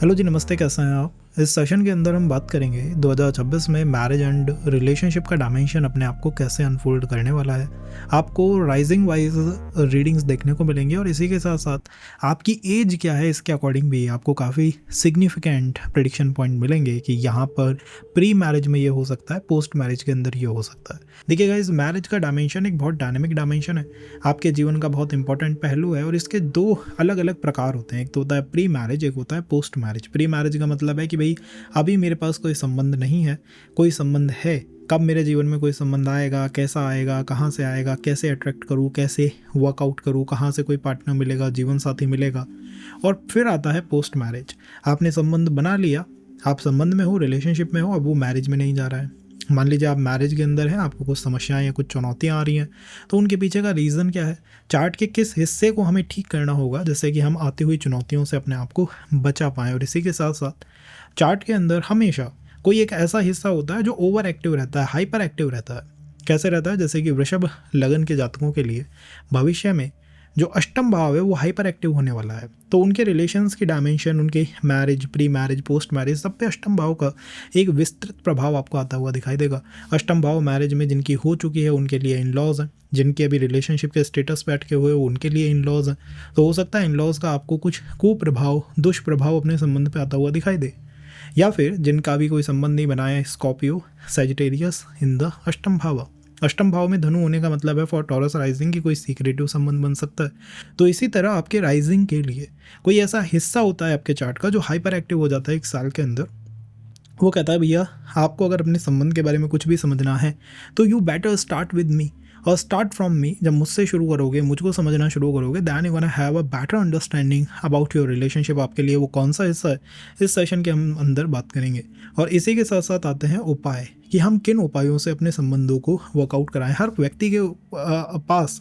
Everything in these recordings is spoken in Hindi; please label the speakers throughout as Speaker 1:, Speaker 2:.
Speaker 1: हेलो जी, नमस्ते। कैसे हैं आप? इस सेशन के अंदर हम बात करेंगे 2026 में मैरिज एंड रिलेशनशिप का डायमेंशन अपने आप को कैसे अनफोल्ड करने वाला है। आपको राइजिंग वाइज रीडिंग्स देखने को मिलेंगे और इसी के साथ साथ आपकी एज क्या है इसके अकॉर्डिंग भी आपको काफ़ी सिग्निफिकेंट प्रेडिक्शन पॉइंट मिलेंगे कि यहाँ पर प्री मैरिज में ये हो सकता है, पोस्ट मैरिज के अंदर ये हो सकता है। देखिए गाइस, मैरिज का डायमेंशन एक बहुत डायनेमिक डायमेंशन है, आपके जीवन का बहुत इंपॉर्टेंट पहलू है और इसके दो अलग अलग प्रकार होते हैं। एक तो होता है प्री मैरिज, एक होता है पोस्ट मैरिज। प्री मैरिज का मतलब है कि भाई अभी मेरे पास कोई संबंध नहीं है, कोई संबंध है, कब मेरे जीवन में कोई संबंध आएगा, कैसा आएगा, कहाँ से आएगा, कैसे अट्रैक्ट करूँ, कैसे वर्कआउट करूँ, कहाँ से कोई पार्टनर मिलेगा, जीवन साथी मिलेगा। और फिर आता है पोस्ट मैरिज। आपने संबंध बना लिया, आप संबंध में हो, रिलेशनशिप में हो, अब वो मैरिज में नहीं जा रहा है। मान लीजिए आप मैरिज के अंदर हैं, आपको कुछ समस्याएं या कुछ चुनौतियां आ रही हैं, तो उनके पीछे का रीज़न क्या है, चार्ट के किस हिस्से को हमें ठीक करना होगा जिससे कि हम आती हुई चुनौतियों से अपने आप को बचा पाएँ। और इसी के साथ साथ चार्ट के अंदर हमेशा कोई एक ऐसा हिस्सा होता है जो ओवर एक्टिव रहता है, हाइपर एक्टिव रहता है। कैसे रहता है? जैसे कि वृषभ लगन के जातकों के लिए भविष्य में जो अष्टम भाव है वो हाइपर एक्टिव होने वाला है, तो उनके रिलेशंस की डायमेंशन, उनके marriage, pre marriage, post marriage, सब पे अष्टम भाव का एक विस्तृत प्रभाव आपको आता हुआ दिखाई देगा। अष्टम भाव मैरिज में जिनकी हो चुकी है उनके लिए इन लॉज हैं, जिनके अभी रिलेशनशिप के स्टेटस पे अटके हुए उनके लिए इन लॉज हैं। तो हो सकता है इन लॉज का आपको कुछ कुप्रभाव, दुष्प्रभाव अपने संबंध पे आता हुआ दिखाई दे। या फिर जिनका भी कोई संबंध नहीं बनाया, स्कॉर्पियो, सजिटेरियस इन द अष्टम भाव। अष्टम भाव में धनु होने का मतलब है फॉर टॉरस राइजिंग की कोई सीक्रेटिव संबंध बन सकता है। तो इसी तरह आपके राइजिंग के लिए कोई ऐसा हिस्सा होता है आपके चार्ट का जो हाइपर एक्टिव हो जाता है एक साल के अंदर। वो कहता है भैया आपको अगर अपने संबंध के बारे में कुछ भी समझना है तो you better start with me और स्टार्ट फ्रॉम मी। जब मुझसे शुरू करोगे, मुझको समझना शुरू करोगे, then you gonna have a better understanding about your relationship. आपके लिए वो कौन सा हिस्सा है, इस सेशन के हम अंदर बात करेंगे। और इसी के साथ साथ आते हैं उपाय कि हम किन उपायों से अपने संबंधों को वर्कआउट कराएं। हर व्यक्ति के पास,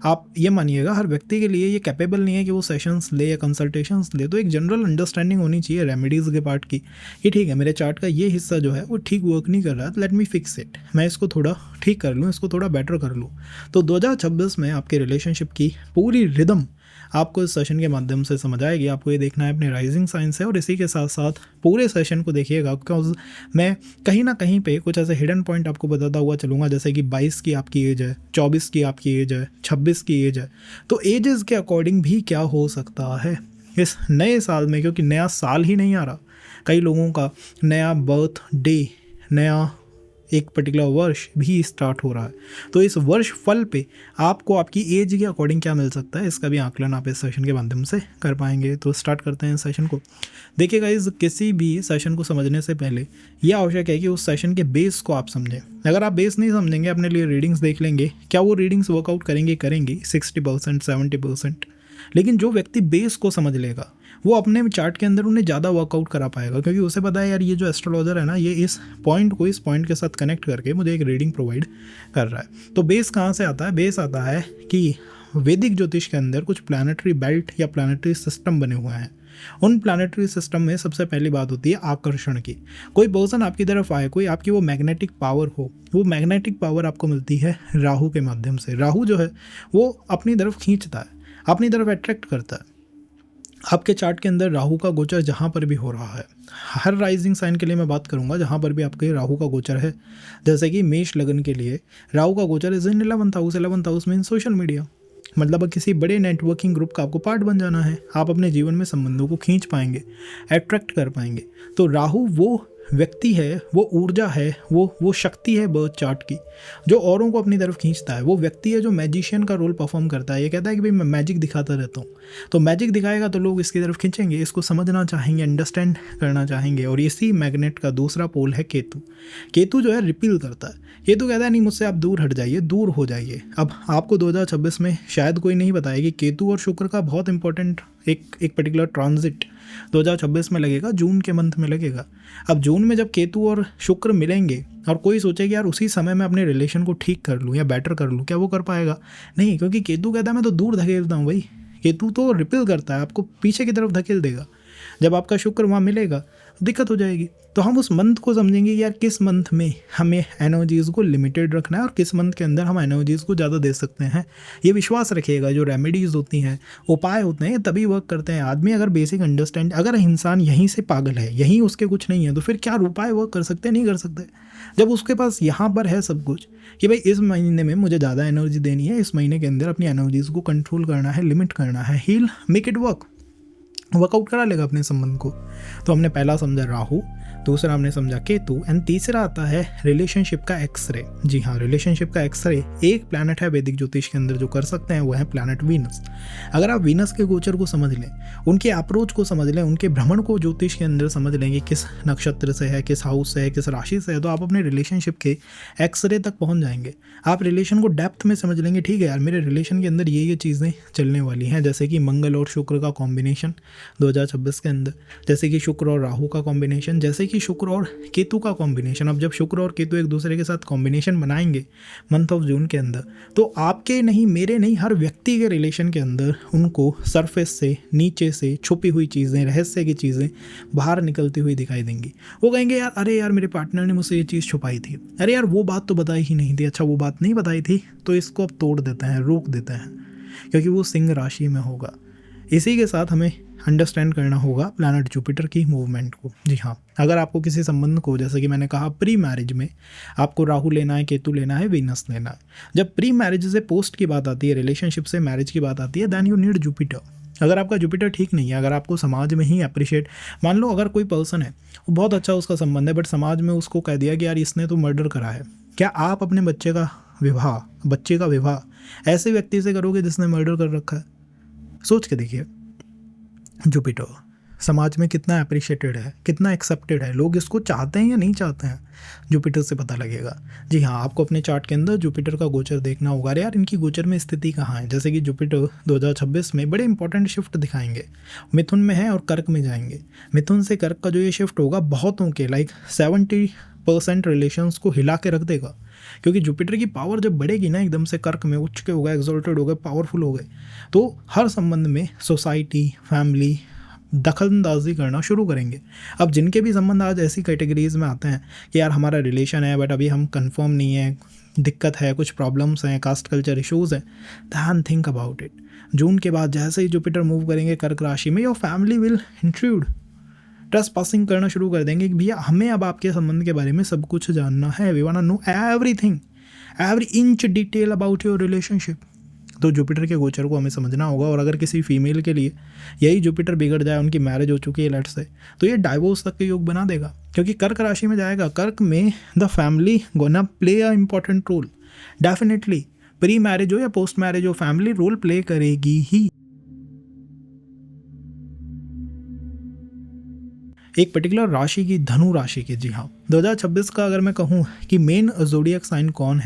Speaker 1: आप ये मानिएगा, हर व्यक्ति के लिए ये कैपेबल नहीं है कि वो सेशंस ले या कंसल्टेशंस ले। तो एक जनरल अंडरस्टैंडिंग होनी चाहिए रेमेडीज़ के पार्ट की कि ठीक है, मेरे चार्ट का ये हिस्सा जो है वो ठीक वर्क नहीं कर रहा है, लेट मी फिक्स इट। मैं इसको थोड़ा ठीक कर लूँ, इसको थोड़ा बेटर कर लूँ। तो 2026 में आपके रिलेशनशिप की पूरी रिदम आपको इस सेशन के माध्यम से समझ आएगी। आपको ये देखना है अपने राइजिंग साइन से और इसी के साथ साथ पूरे सेशन को देखिएगा, बिकॉज मैं कहीं ना कहीं पे कुछ ऐसे हिडन पॉइंट आपको बताता हुआ चलूँगा। जैसे कि 22 की आपकी एज है, 24 की आपकी एज है, 26 की एज है, तो एजेस के अकॉर्डिंग भी क्या हो सकता है इस नए साल में, क्योंकि नया साल ही नहीं आ रहा। कई लोगों का नया बर्थ डे, नया एक पर्टिकुलर वर्ष भी स्टार्ट हो रहा है। तो इस वर्ष फल पे आपको आपकी एज के अकॉर्डिंग क्या मिल सकता है, इसका भी आकलन आप इस सेशन के माध्यम से कर पाएंगे। तो स्टार्ट करते हैं इस सेशन को। देखिएगा, इस किसी भी सेशन को समझने से पहले यह आवश्यक है कि उस सेशन के बेस को आप समझें। अगर आप बेस नहीं समझेंगे, अपने लिए रीडिंग्स देख लेंगे, क्या वो रीडिंग्स वर्कआउट करेंगी 60%, 70%। लेकिन जो व्यक्ति बेस को समझ लेगा वो अपने चार्ट के अंदर उन्हें ज़्यादा वर्कआउट करा पाएगा, क्योंकि उसे पता है यार ये जो एस्ट्रोलॉजर है ना, ये इस पॉइंट को इस पॉइंट के साथ कनेक्ट करके मुझे एक रीडिंग प्रोवाइड कर रहा है। तो बेस कहाँ से आता है? बेस आता है कि वैदिक ज्योतिष के अंदर कुछ प्लानिटरी बेल्ट या प्लानिटरी सिस्टम बने हुए हैं। उन प्लानिटरी सिस्टम में सबसे पहली बात होती है आकर्षण की। कोई पर्सन आपकी तरफ आए, कोई आपकी वो मैग्नेटिक पावर हो, वो मैग्नेटिक पावर आपको मिलती है राहु के माध्यम से। राहु जो है वो अपनी तरफ खींचता है, अपनी तरफ अट्रैक्ट करता है। आपके चार्ट के अंदर राहु का गोचर जहाँ पर भी हो रहा है, हर राइजिंग साइन के लिए मैं बात करूंगा जहाँ पर भी आपके राहु का गोचर है, जैसे कि मेष लगन के लिए राहु का गोचर is in 11th house. 11th house mean social media, मतलब किसी बड़े नेटवर्किंग ग्रुप का आपको पार्ट बन जाना है। आप अपने जीवन में संबंधों को खींच पाएंगे, अट्रैक्ट कर पाएंगे। तो राहु वो व्यक्ति है, वो ऊर्जा है, वो शक्ति है बर्थ चार्ट की जो औरों को अपनी तरफ खींचता है। वो व्यक्ति है जो मैजिशियन का रोल परफॉर्म करता है। ये कहता है कि भाई मैं मैजिक दिखाता रहता हूँ, तो मैजिक दिखाएगा तो लोग इसकी तरफ खींचेंगे, इसको समझना चाहेंगे, अंडरस्टैंड करना चाहेंगे। और इसी मैग्नेट का दूसरा पोल है केतु। केतु जो है रिपील करता है। केतु कहता है नहीं, मुझसे आप दूर हट जाइए, दूर हो जाइए। अब आपको 2026 में शायद कोई नहीं बताया कि केतु और शुक्र का बहुत इंपॉर्टेंट एक पर्टिकुलर ट्रांजिट 2026 में लगेगा, जून के मंथ में लगेगा। अब जून में जब केतु और शुक्र मिलेंगे और कोई सोचे कि यार उसी समय मैं अपने रिलेशन को ठीक कर लूँ या बेटर कर लूँ, क्या वो कर पाएगा? नहीं, क्योंकि केतु कहता है मैं तो दूर धकेलता हूँ। भाई केतु तो रिपेल करता है, आपको पीछे की तरफ धकेल देगा। जब आपका शुक्र वहाँ मिलेगा दिक्कत हो जाएगी। तो हम उस मंथ को समझेंगे यार किस मंथ में हमें एनर्जीज़ को लिमिटेड रखना है और किस मंथ के अंदर हम एनर्जीज़ को ज़्यादा दे सकते हैं। ये विश्वास रखिएगा, जो रेमेडीज़ होती हैं, उपाय होते हैं, ये तभी वर्क करते हैं। आदमी अगर बेसिक अंडरस्टैंड, अगर इंसान यहीं से पागल है, यहीं उसके कुछ नहीं है, तो फिर क्या उपाय वर्क कर सकते हैं? नहीं कर सकते। जब उसके पास यहाँ पर है सब कुछ कि भाई इस महीने में मुझे ज़्यादा एनर्जी देनी है, इस महीने के अंदर अपनी एनर्जीज़ को कंट्रोल करना है, लिमिट करना है, हील मेक इट वर्कआउट करा लेगा अपने संबंध को। तो हमने पहला समझा राहु, दूसरा हमने समझा केतु, एंड तीसरा आता है रिलेशनशिप का एक्सरे। जी हाँ, रिलेशनशिप का एक्सरे एक प्लैनेट है वैदिक ज्योतिष के अंदर जो कर सकते हैं, वो है प्लैनेट वीनस। अगर आप वीनस के गोचर को समझ लें, उनके अप्रोच को समझ लें, उनके भ्रमण को ज्योतिष के अंदर समझ लेंगे, किस नक्षत्र से है, किस हाउस से है, किस राशि से है, तो आप अपने रिलेशनशिप के एक्सरे तक पहुँच जाएंगे। आप रिलेशन को डेप्थ में समझ लेंगे, ठीक है यार मेरे रिलेशन के अंदर ये चीज़ें चलने वाली हैं, जैसे कि मंगल और शुक्र का कॉम्बिनेशन 2026 के अंदर, जैसे कि शुक्र और राहु का कॉम्बिनेशन, जैसे कि शुक्र और केतु का कॉम्बिनेशन। अब जब शुक्र और केतु एक दूसरे के साथ कॉम्बिनेशन बनाएंगे मंथ ऑफ जून के अंदर, तो आपके नहीं, मेरे नहीं, हर व्यक्ति के रिलेशन के अंदर उनको सरफेस से, नीचे से छुपी हुई चीज़ें, रहस्य की चीज़ें बाहर निकलती हुई दिखाई देंगी। वो कहेंगे यार अरे यार मेरे पार्टनर ने मुझसे ये चीज़ छुपाई थी, अरे यार वो बात तो बताई ही नहीं थी, अच्छा वो बात नहीं बताई थी तो इसको अब तोड़ देते हैं, रोक देते हैं, क्योंकि वो सिंह राशि में होगा। इसी के साथ हमें अंडरस्टैंड करना होगा प्लैनेट जुपिटर की मूवमेंट को। जी हाँ, अगर आपको किसी संबंध को, जैसे कि मैंने कहा प्री मैरिज में आपको राहु लेना है, केतु लेना है, वीनस लेना है। जब प्री मैरिज से पोस्ट की बात आती है, रिलेशनशिप से मैरिज की बात आती है, देन यू नीड जुपिटर। अगर आपका जुपिटर ठीक नहीं है, अगर आपको समाज में ही अप्रिशिएट, मान लो अगर कोई पर्सन है वो बहुत अच्छा उसका संबंध है, बट समाज में उसको कह दिया कि यार इसने तो मर्डर करा है, क्या आप अपने बच्चे का विवाह ऐसे व्यक्ति से करोगे जिसने मर्डर कर रखा है? सोच के देखिए, जुपिटर समाज में कितना अप्रिशिएटेड है, कितना एक्सेप्टेड है, लोग इसको चाहते हैं या नहीं चाहते हैं, जुपिटर से पता लगेगा। जी हाँ, आपको अपने चार्ट के अंदर जुपिटर का गोचर देखना होगा। अरे यार इनकी गोचर में स्थिति कहाँ है? जैसे कि जुपिटर 2026 में बड़े इंपॉर्टेंट शिफ्ट दिखाएंगे, मिथुन में है और कर्क में जाएंगे। मिथुन से कर्क का जो ये शिफ्ट होगा, बहुतों के 70% रिलेशंस को हिला के रख देगा, क्योंकि जुपिटर की पावर जब बढ़ेगी ना, एकदम से कर्क में उच्च के हो गए, एक्सॉल्टेड हो गए, पावरफुल हो गए, तो हर संबंध में सोसाइटी, फैमिली दखलंदाजी करना शुरू करेंगे। अब जिनके भी संबंध आज ऐसी कैटेगरीज में आते हैं कि यार हमारा रिलेशन है बट अभी हम कंफर्म नहीं है, दिक्कत है, कुछ प्रॉब्लम्स हैं, कास्ट कल्चर इश्यूज़ हैं, दैन थिंक अबाउट इट। जून के बाद जैसे ही जुपिटर मूव करेंगे कर्क राशि में, your family will intrude, trust passing करना शुरू कर देंगे कि भैया हमें अब आपके संबंध के बारे में सब कुछ जानना है, we want to know everything, every inch detail about your relationship. तो जुपिटर के गोचर को हमें समझना होगा। और अगर किसी फीमेल के लिए यही जुपिटर बिगड़ जाए, उनकी मैरिज हो चुकी है लेट्स से, तो ये डाइवोर्स तक के योग बना देगा, क्योंकि कर्क राशि में जाएगा। कर्क में the family gonna play a important role definitely, pre marriage हो या पोस्ट मैरिज हो, फैमिली रोल प्ले करेगी ही। एक पर्टिकुलर राशि की, धनु राशि की, जी हाँ, 2026 का अगर मैं कहूँ कि मेन ज़ोडिएक साइन कौन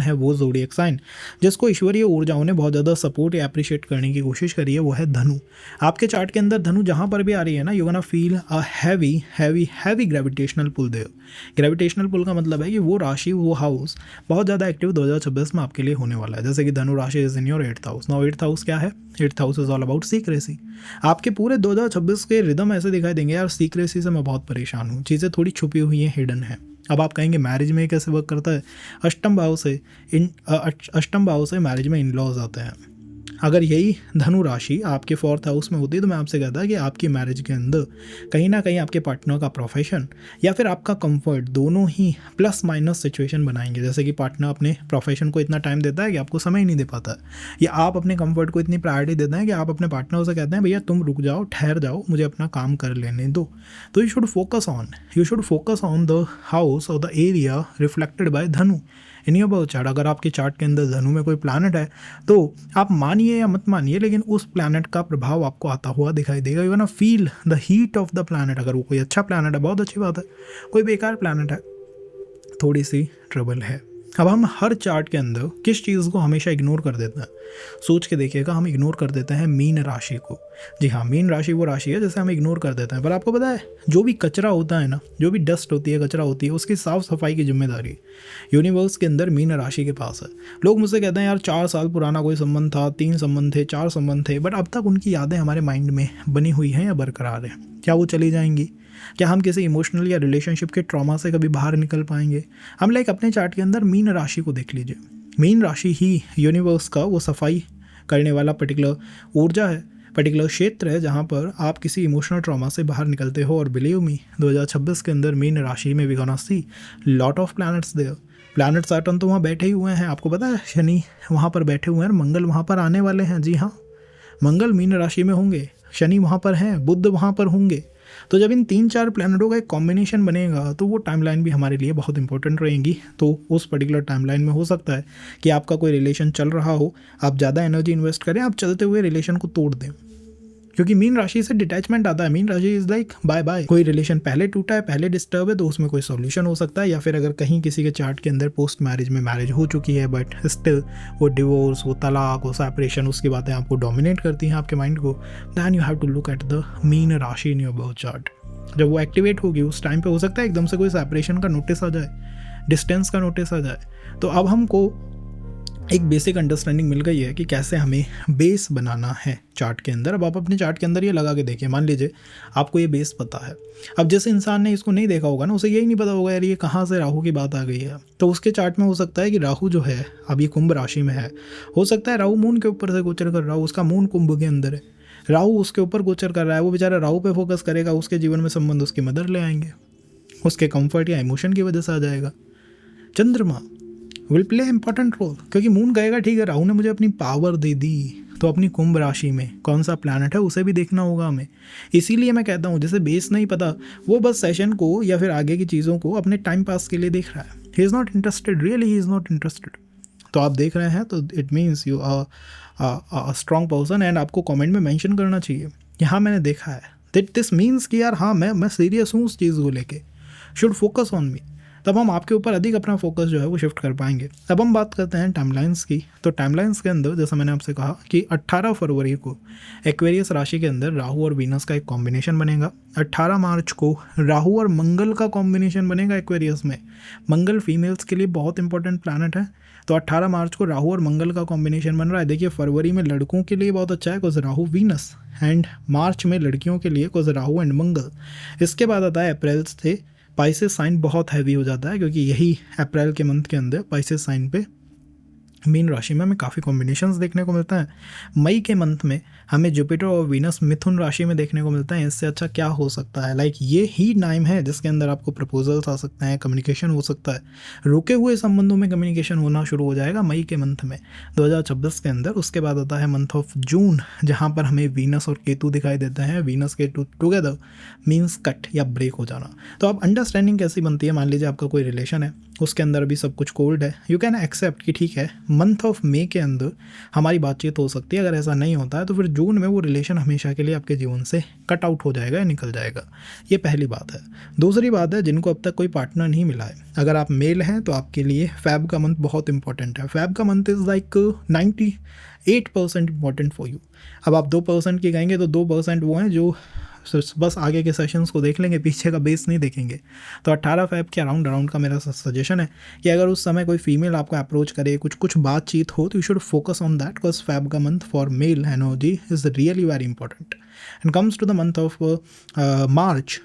Speaker 1: है वो ज़ोडिएक साइन जिसको ईश्वरीय ऊर्जाओं ने बहुत ज़्यादा सपोर्ट या अप्रिशिएट करने की कोशिश करी है, वो है धनु। आपके चार्ट के अंदर धनु जहाँ पर भी आ रही है ना, you gonna feel a heavy gravitational pull there. Gravitational pull का मतलब है कि वो राशि, वो हाउस बहुत ज़्यादा एक्टिव 2026 में आपके लिए होने वाला है। जैसे कि धनु राशि is in your 8th house. Now 8th house क्या है? 8th house is all about secrecy. आपके पूरे 2026 के रिदम ऐसे दिखाई देंगे, यार सीक्रेसी से मैं बहुत परेशान हूँ, चीज़ें थोड़ी छुपी हुई हैं, हिडन है। अब आप कहेंगे मैरिज में कैसे वर्क करता है? अष्टम भाव से मैरिज में इन लॉज आते हैं। अगर यही धनु राशि आपके 4th हाउस में होती है तो मैं आपसे कहता कि आपकी मैरिज के अंदर कहीं ना कहीं आपके पार्टनर का प्रोफेशन या फिर आपका कंफर्ट, दोनों ही प्लस माइनस सिचुएशन बनाएंगे। जैसे कि पार्टनर अपने प्रोफेशन को इतना टाइम देता है कि आपको समय ही नहीं दे पाता है, या आप अपने कंफर्ट को इतनी प्रायोरिटी देते हैं कि आप अपने पार्टनर से कहते हैं भैया तुम रुक जाओ, ठहर जाओ, मुझे अपना काम कर लेने दो। तो you should focus on the house और द एरिया रिफ्लेक्टेड बाय धनु इन योर बर्थ चार्ट। अगर आपके चार्ट के अंदर धनु में कोई प्लैनेट है तो आप मानिए या मत मानिए, लेकिन उस प्लैनेट का प्रभाव आपको आता हुआ दिखाई देगा। You gonna feel the heat of the planet. अगर वो कोई अच्छा प्लैनेट है बहुत अच्छी बात है, कोई बेकार प्लैनेट है थोड़ी सी ट्रबल है। अब हम हर चार्ट के अंदर किस चीज़ को हमेशा इग्नोर कर देते हैं, सोच के देखिएगा। हम इग्नोर कर देते हैं मीन राशि को। जी हाँ, मीन राशि वो राशि है जैसे हम इग्नोर कर देते हैं। पर आपको पता है जो भी कचरा होता है ना, जो भी डस्ट होती है, कचरा होती है, उसकी साफ सफाई की जिम्मेदारी यूनिवर्स के अंदर मीन राशि के पास है। लोग मुझसे कहते हैं यार 4 साल पुराना कोई संबंध था, 3 संबंध थे, 4 संबंध थे, बट अब तक उनकी यादें हमारे माइंड में बनी हुई हैं या बरकरार हैं। क्या वो चली जाएंगी? क्या हम किसी इमोशनल या रिलेशनशिप के ट्रॉमा से कभी बाहर निकल पाएंगे? हम लाइक अपने चार्ट के अंदर मीन राशि को देख लीजिए। मीन राशि ही यूनिवर्स का वो सफाई करने वाला पर्टिकुलर ऊर्जा है, पर्टिकुलर क्षेत्र है जहाँ पर आप किसी इमोशनल ट्रॉमा से बाहर निकलते हो। और बिलीव मी 2026 के अंदर मीन राशि में we gonna see lot of planets there. Planet Saturn तो वहाँ बैठे ही हुए हैं, आपको पता है शनि वहाँ पर बैठे हुए हैं, मंगल वहाँ पर आने वाले हैं। जी हाँ, मंगल मीन राशि में होंगे, शनि वहाँ पर हैं, बुध वहाँ पर होंगे। तो जब इन 3-4 प्लैनेटों का एक कॉम्बिनेशन बनेगा तो वो टाइमलाइन भी हमारे लिए बहुत इंपॉर्टेंट रहेंगी। तो उस पर्टिकुलर टाइमलाइन में हो सकता है कि आपका कोई रिलेशन चल रहा हो, आप ज़्यादा एनर्जी इन्वेस्ट करें, आप चलते हुए रिलेशन को तोड़ दें, क्योंकि मीन राशि से डिटैचमेंट आता है। मीन राशि इज लाइक बाय बाय। कोई रिलेशन पहले टूटा है, पहले डिस्टर्ब है, तो उसमें कोई सॉल्यूशन हो सकता है। या फिर अगर कहीं किसी के चार्ट के अंदर पोस्ट मैरिज में मैरिज हो चुकी है बट स्टिल वो डिवोर्स, वो तलाक, वो सेपरेशन, उसकी बातें आपको डोमिनेट करती हैं आपके माइंड को, then you have to look at the मीन राशि इन योर बर्थ चार्ट। जब वो एक्टिवेट होगी उस टाइम पे हो सकता है एकदम से कोई सेपरेशन का नोटिस आ जाए, डिस्टेंस का नोटिस आ जाए। तो अब हमको एक बेसिक अंडरस्टैंडिंग मिल गई है कि कैसे हमें बेस बनाना है चार्ट के अंदर। अब आप अपने चार्ट के अंदर ये लगा के देखिए, मान लीजिए आपको ये बेस पता है। अब जिस इंसान ने इसको नहीं देखा होगा ना, उसे यही नहीं पता होगा यार ये कहाँ से राहु की बात आ गई है। तो उसके चार्ट में हो सकता है कि राहु जो है अब ये कुंभ राशि में है, हो सकता है राहु मून के ऊपर से गोचर कर रहा हो, उसका मून कुंभ के अंदर है, राहु उसके ऊपर गोचर कर रहा है, वो बेचारा राहु पे फोकस करेगा, उसके जीवन में संबंध उसकी मदर ले आएंगे, उसके कंफर्ट या इमोशन की वजह से आ जाएगा। चंद्रमा विल प्ले इंपॉर्टेंट रोल, क्योंकि मून कहेगा ठीक है राहु ने मुझे अपनी पावर दे दी, तो अपनी कुंभ राशि में कौन सा प्लैनेट है उसे भी देखना होगा हमें। इसीलिए मैं कहता हूँ जिसे बेस नहीं पता वो बस सेशन को या फिर आगे की चीज़ों को अपने टाइम पास के लिए देख रहा है। He is not interested, really he is not interested. तो आप देख रहे हैं तो it means you are strong person, and आपको कमेंट में मेंशन करना चाहिए कि हाँ मैंने देखा है, दैट दिस मीन्स कि यार हाँ मैं सीरियस हूँ उस चीज़ को लेके, शुड फोकस ऑन मी। तब हम आपके ऊपर अधिक अपना फोकस जो है वो शिफ्ट कर पाएंगे। अब हम बात करते हैं टाइमलाइंस की। तो टाइमलाइंस के अंदर जैसा मैंने आपसे कहा कि 18 फरवरी को एक्वेरियस राशि के अंदर राहु और वीनस का एक कॉम्बिनेशन बनेगा। 18 मार्च को राहु और मंगल का कॉम्बिनेशन बनेगा एक्वेरियस में। मंगल फीमेल्स के लिए बहुत इंपॉर्टेंट प्लैनेट है। तो 18 मार्च को राहु और मंगल का कॉम्बिनेशन बन रहा है। देखिए फरवरी में लड़कों के लिए बहुत अच्छा है बिकॉज राहु वीनस, एंड मार्च में लड़कियों के लिए बिकॉज राहु एंड मंगल। इसके बाद आता है अप्रैल से पाइसेस साइन बहुत हैवी हो जाता है, क्योंकि यही अप्रैल के मंथ के अंदर पाइसेस साइन पे मीन राशि में हमें काफ़ी कॉम्बिनेशंस देखने को मिलता है। मई के मंथ में हमें जुपिटर और वीनस मिथुन राशि में देखने को मिलता है। इससे अच्छा क्या हो सकता है? लाइक ये ही टाइम है जिसके अंदर आपको प्रपोजल्स आ सकते हैं, कम्युनिकेशन हो सकता है, रुके हुए संबंधों में कम्युनिकेशन होना शुरू हो जाएगा मई के मंथ में 2026 के अंदर। उसके बाद आता है मंथ ऑफ जून, जहाँ पर हमें वीनस और केतु दिखाई देते हैं। Venus Ketu together means cut या ब्रेक हो जाना। तो अब अंडरस्टैंडिंग कैसी बनती है? मान लीजिए आपका कोई रिलेशन है, उसके अंदर अभी सब कुछ कोल्ड है, यू कैन एक्सेप्ट कि ठीक है मंथ ऑफ मई के अंदर हमारी बातचीत हो सकती है। अगर ऐसा नहीं होता है तो फिर जून में वो रिलेशन हमेशा के लिए आपके जीवन से कट आउट हो जाएगा या निकल जाएगा। ये पहली बात है। दूसरी बात है, जिनको अब तक कोई पार्टनर नहीं मिला है, अगर आप मेल हैं तो आपके लिए फैब का मंथ बहुत इंपॉर्टेंट है। फैब का month is like 98% important for you. अब आप 2% की कहेंगे तो 2% वो हैं जो बस आगे के सेशंस को देख लेंगे, पीछे का बेस नहीं देखेंगे। तो 18 फैब के अराउंड का मेरा सजेशन है कि अगर उस समय कोई फीमेल आपको अप्रोच करे, कुछ बातचीत हो, तो you should focus on that because Feb का month for male energy is really very important. And comes to the month of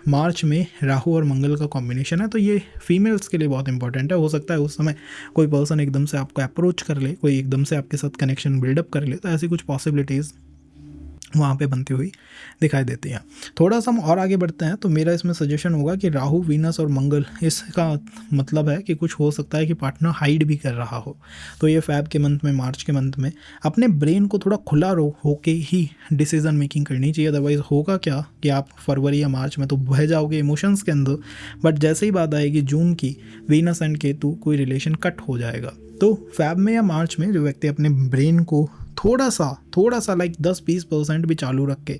Speaker 1: March में राहु और मंगल का कॉम्बिनेशन है, तो ये फीमेल्स के लिए बहुत इंपॉर्टेंट है। हो सकता है उस समय कोई पर्सन एकदम से आपको अप्रोच कर ले, कोई एकदम से आपके साथ कनेक्शन बिल्डअप कर ले, तो ऐसी कुछ पॉसिबिलिटीज़ वहाँ पे बनती हुई दिखाई देती हैं। थोड़ा सा हम और आगे बढ़ते हैं तो मेरा इसमें सजेशन होगा कि राहु, वीनस और मंगल, इसका मतलब है कि कुछ हो सकता है कि पार्टनर हाइड भी कर रहा हो। तो ये फैब के मंथ में, मार्च के मंथ में अपने ब्रेन को थोड़ा खुला होके ही डिसीजन मेकिंग करनी चाहिए। अदरवाइज़ होगा क्या कि आप फरवरी या मार्च में तो बह जाओगे इमोशंस के अंदर, बट जैसे ही बात आएगी जून की, वीनस एंड केतु, कोई रिलेशन कट हो जाएगा। तो फैब में या मार्च में जो व्यक्ति अपने ब्रेन को थोड़ा सा लाइक 10-20% भी चालू रख के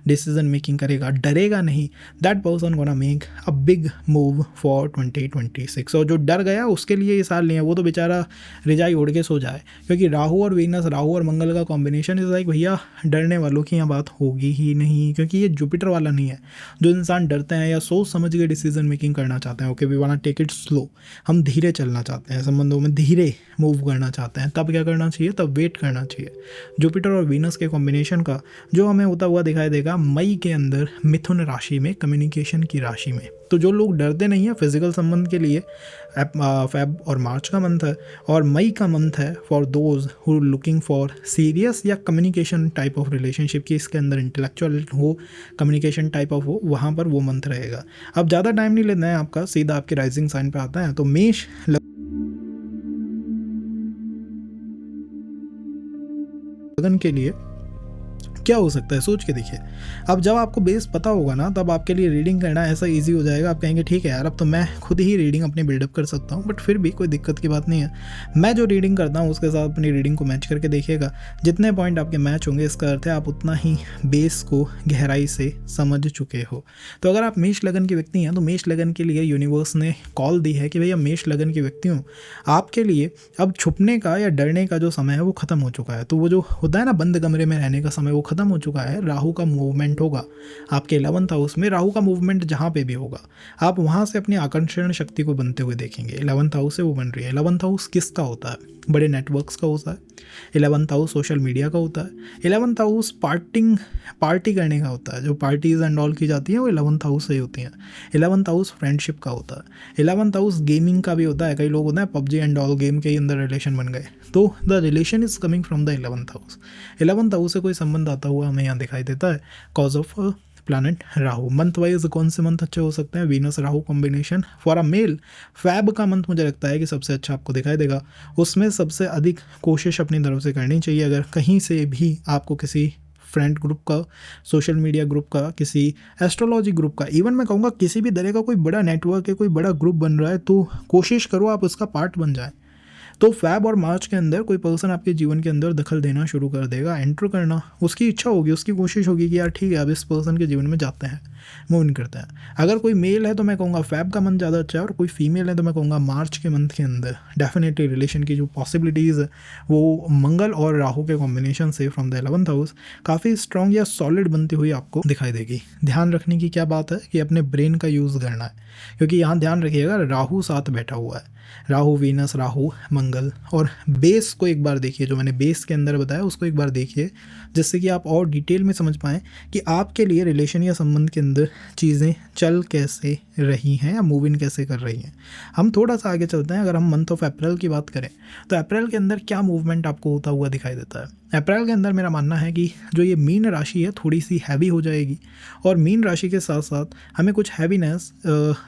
Speaker 1: डिसीजन मेकिंग करेगा, डरेगा नहीं, that person gonna make a big move for 2026। और जो डर गया उसके लिए ये साल नहीं है, वो तो बेचारा रिजाई ओढ़ के सो जाए, क्योंकि राहु और वीनस, राहु और मंगल का कॉम्बिनेशन इज़ लाइक भैया डरने वालों की यहाँ बात होगी ही नहीं, क्योंकि ये जुपिटर वाला नहीं है। जो इंसान डरते हैं या सोच समझ के डिसीजन मेकिंग करना चाहते हैं, okay we want take it slow, हम धीरे चलना चाहते हैं, संबंधों में धीरे मूव करना चाहते हैं, तब क्या करना चाहिए? तब वेट करना चाहिए। जुपिटर और वीनस के कॉम्बिनेशन का जो हमें होता हुआ दिखाई देगा मई के अंदर मिथुन राशि में, कम्युनिकेशन की राशि में। तो जो लोग डरते नहीं है फिजिकल संबंध के लिए, फेब और मार्च का मंथ है, और मई का मंथ है for those who looking for serious या कम्युनिकेशन टाइप ऑफ रिलेशनशिप की इसके अंदर इंटेलेक्चुअल हो, कम्युनिकेशन टाइप ऑफ हो, वहाँ पर वो मंथ रहेगा। अब ज़्यादा टाइम नहीं लेना है आपका, सीधा आपके राइजिंग साइन पे आता है। तो मेष लगन के लिए क्या हो सकता है सोच के देखिए। अब जब आपको बेस पता होगा ना, तब आपके लिए रीडिंग करना ऐसा इजी हो जाएगा। आप कहेंगे ठीक है यार, अब तो मैं खुद ही रीडिंग अपनी बिल्डअप कर सकता हूँ, बट फिर भी कोई दिक्कत की बात नहीं है। मैं जो रीडिंग करता हूँ उसके साथ अपनी रीडिंग को मैच करके देखिएगा। जितने पॉइंट आपके मैच होंगे इसका अर्थ है आप उतना ही बेस को गहराई से समझ चुके हो। तो अगर आप मेष लगन के व्यक्ति हैं तो मेष लगन के लिए यूनिवर्स ने कॉल दी है कि भैया मेष लगन के व्यक्ति हूँ, आपके लिए अब छुपने का या डरने का जो समय है वो ख़त्म हो चुका है। तो वो जो होता है ना बंद कमरे में रहने का समय, वो ख़त्म हो चुका है। राहु का मूवमेंट होगा आपके 11th हाउस में। राहु का मूवमेंट जहाँ पे भी होगा आप वहाँ से अपनी आकर्षण शक्ति को बनते हुए देखेंगे। 11th हाउस से वो बन रही है। 11th हाउस किसका होता है? बड़े नेटवर्क्स का होता है। 11th हाउस सोशल मीडिया का होता है। 11th हाउस पार्टी करने का होता है। जो पार्टीज एंड ऑल की जाती हैं वो 11th हाउस से ही होती हैं। 11th हाउस फ्रेंडशिप का होता है। 11th हाउस गेमिंग का भी होता है। कई लोग होते हैं पबजी एंड ऑल गेम के ही अंदर रिलेशन बन गए, तो the relation is coming from the 11th house. 11th house से कोई संबंध आता हुआ हमें यहाँ दिखाई देता है cause of planet Rahu. Month wise कौन से मंथ अच्छे हो सकते हैं? Venus Rahu combination for a male, Feb का मंथ मुझे लगता है कि सबसे अच्छा आपको दिखाई देगा। उसमें सबसे अधिक कोशिश अपनी तरफ से करनी चाहिए। अगर कहीं से भी आपको किसी फ्रेंड ग्रुप का, सोशल मीडिया ग्रुप का, किसी एस्ट्रोलॉजी ग्रुप का, इवन मैं कहूँगा किसी भी तरह का कोई बड़ा नेटवर्क है, कोई बड़ा ग्रुप बन रहा है, तो कोशिश करो आप उसका पार्ट बन जाए। तो फैब और मार्च के अंदर कोई पर्सन आपके जीवन के अंदर दखल देना शुरू कर देगा, एंटर करना उसकी इच्छा होगी, उसकी कोशिश होगी कि यार ठीक है अब इस पर्सन के जीवन में जाते हैं, मूव इन करते हैं। अगर कोई मेल है तो मैं कहूँगा फैब का मंथ ज़्यादा अच्छा है, और कोई फीमेल है तो मैं कहूँगा मार्च के मंथ के अंदर डेफिनेटली रिलेशन की जो पॉसिबिलिटीज़ है वो मंगल और राहु के कॉम्बिनेशन से फ्रॉम द 11th हाउस काफ़ी स्ट्रॉन्ग या सॉलिड बनती हुई आपको दिखाई देगी। ध्यान रखने की क्या बात है कि अपने ब्रेन का यूज़ करना है, क्योंकि यहाँ ध्यान रखिएगा राहु साथ बैठा हुआ है। राहु वीनस, राहु मंगल, और बेस को एक बार देखिए, जो मैंने बेस के अंदर बताया उसको एक बार देखिए, जिससे कि आप और डिटेल में समझ पाएँ कि आपके लिए रिलेशन या संबंध के अंदर चीज़ें चल कैसे रही हैं या मूव इन कैसे कर रही हैं। हम थोड़ा सा आगे चलते हैं। अगर हम मंथ ऑफ अप्रैल की बात करें तो अप्रैल के अंदर क्या मूवमेंट आपको होता हुआ दिखाई देता है? अप्रैल के अंदर मेरा मानना है कि जो ये मीन राशि है थोड़ी सी हैवी हो जाएगी, और मीन राशि के साथ साथ हमें कुछ हैवीनेस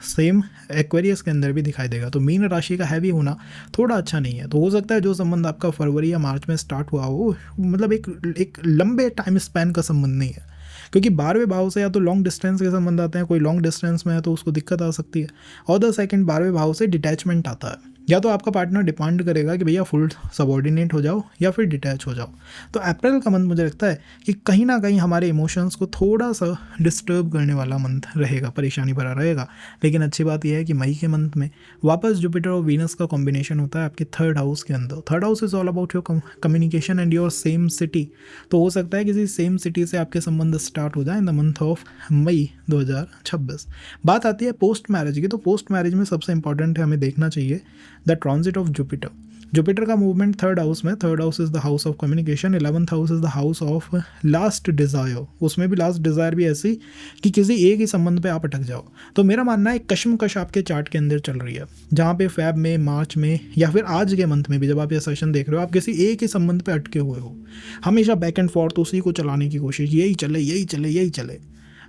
Speaker 1: सेम एक्वेरियस के अंदर भी दिखाई देगा। तो मीन राशि का हैवी होना थोड़ा अच्छा नहीं है। तो हो सकता है जो संबंध आपका फरवरी या मार्च में स्टार्ट हुआ हो, मतलब एक लंबे टाइम स्पैन का संबंध नहीं है, क्योंकि 12वें भाव से या तो लॉन्ग डिस्टेंस के संबंध आते हैं, कोई लॉन्ग डिस्टेंस में है तो उसको दिक्कत आ सकती है, और द सेकंड 12वें भाव से डिटैचमेंट आता है। या तो आपका पार्टनर डिपेंड करेगा कि भैया फुल सबॉर्डिनेट हो जाओ या फिर डिटैच हो जाओ। तो अप्रैल का मंथ मुझे लगता है कि कहीं ना कहीं हमारे इमोशंस को थोड़ा सा डिस्टर्ब करने वाला मंथ रहेगा, परेशानी भरा रहेगा। लेकिन अच्छी बात यह है कि मई के मंथ में वापस जुपिटर और वीनस का कॉम्बिनेशन होता है आपके 3rd हाउस के अंदर। 3rd house is all about your communication and your same city. तो हो सकता है किसी सेम सिटी से आपके संबंध स्टार्ट हो जाए in the month of May 2026। बात आती है पोस्ट मैरिज की, तो पोस्ट मैरिज में सबसे इंपॉर्टेंट है हमें देखना चाहिए the transit of Jupiter. Jupiter का मूवमेंट 3rd हाउस में, 3rd house is the house of communication, 11th house is the house of last desire. उसमें भी लास्ट डिज़ायर भी ऐसी कि किसी एक ही संबंध पे आप अटक जाओ। तो मेरा मानना है कशमकश आपके चार्ट के अंदर चल रही है, जहाँ पे फैब में, मार्च में, या फिर आज के मंथ में भी जब आप ये सेशन देख रहे हो, आप किसी एक ही संबंध पे अटके हुए हो, हमेशा बैक एंड फोर्थ उसी को चलाने की कोशिश, यही चले यही चले यही चले।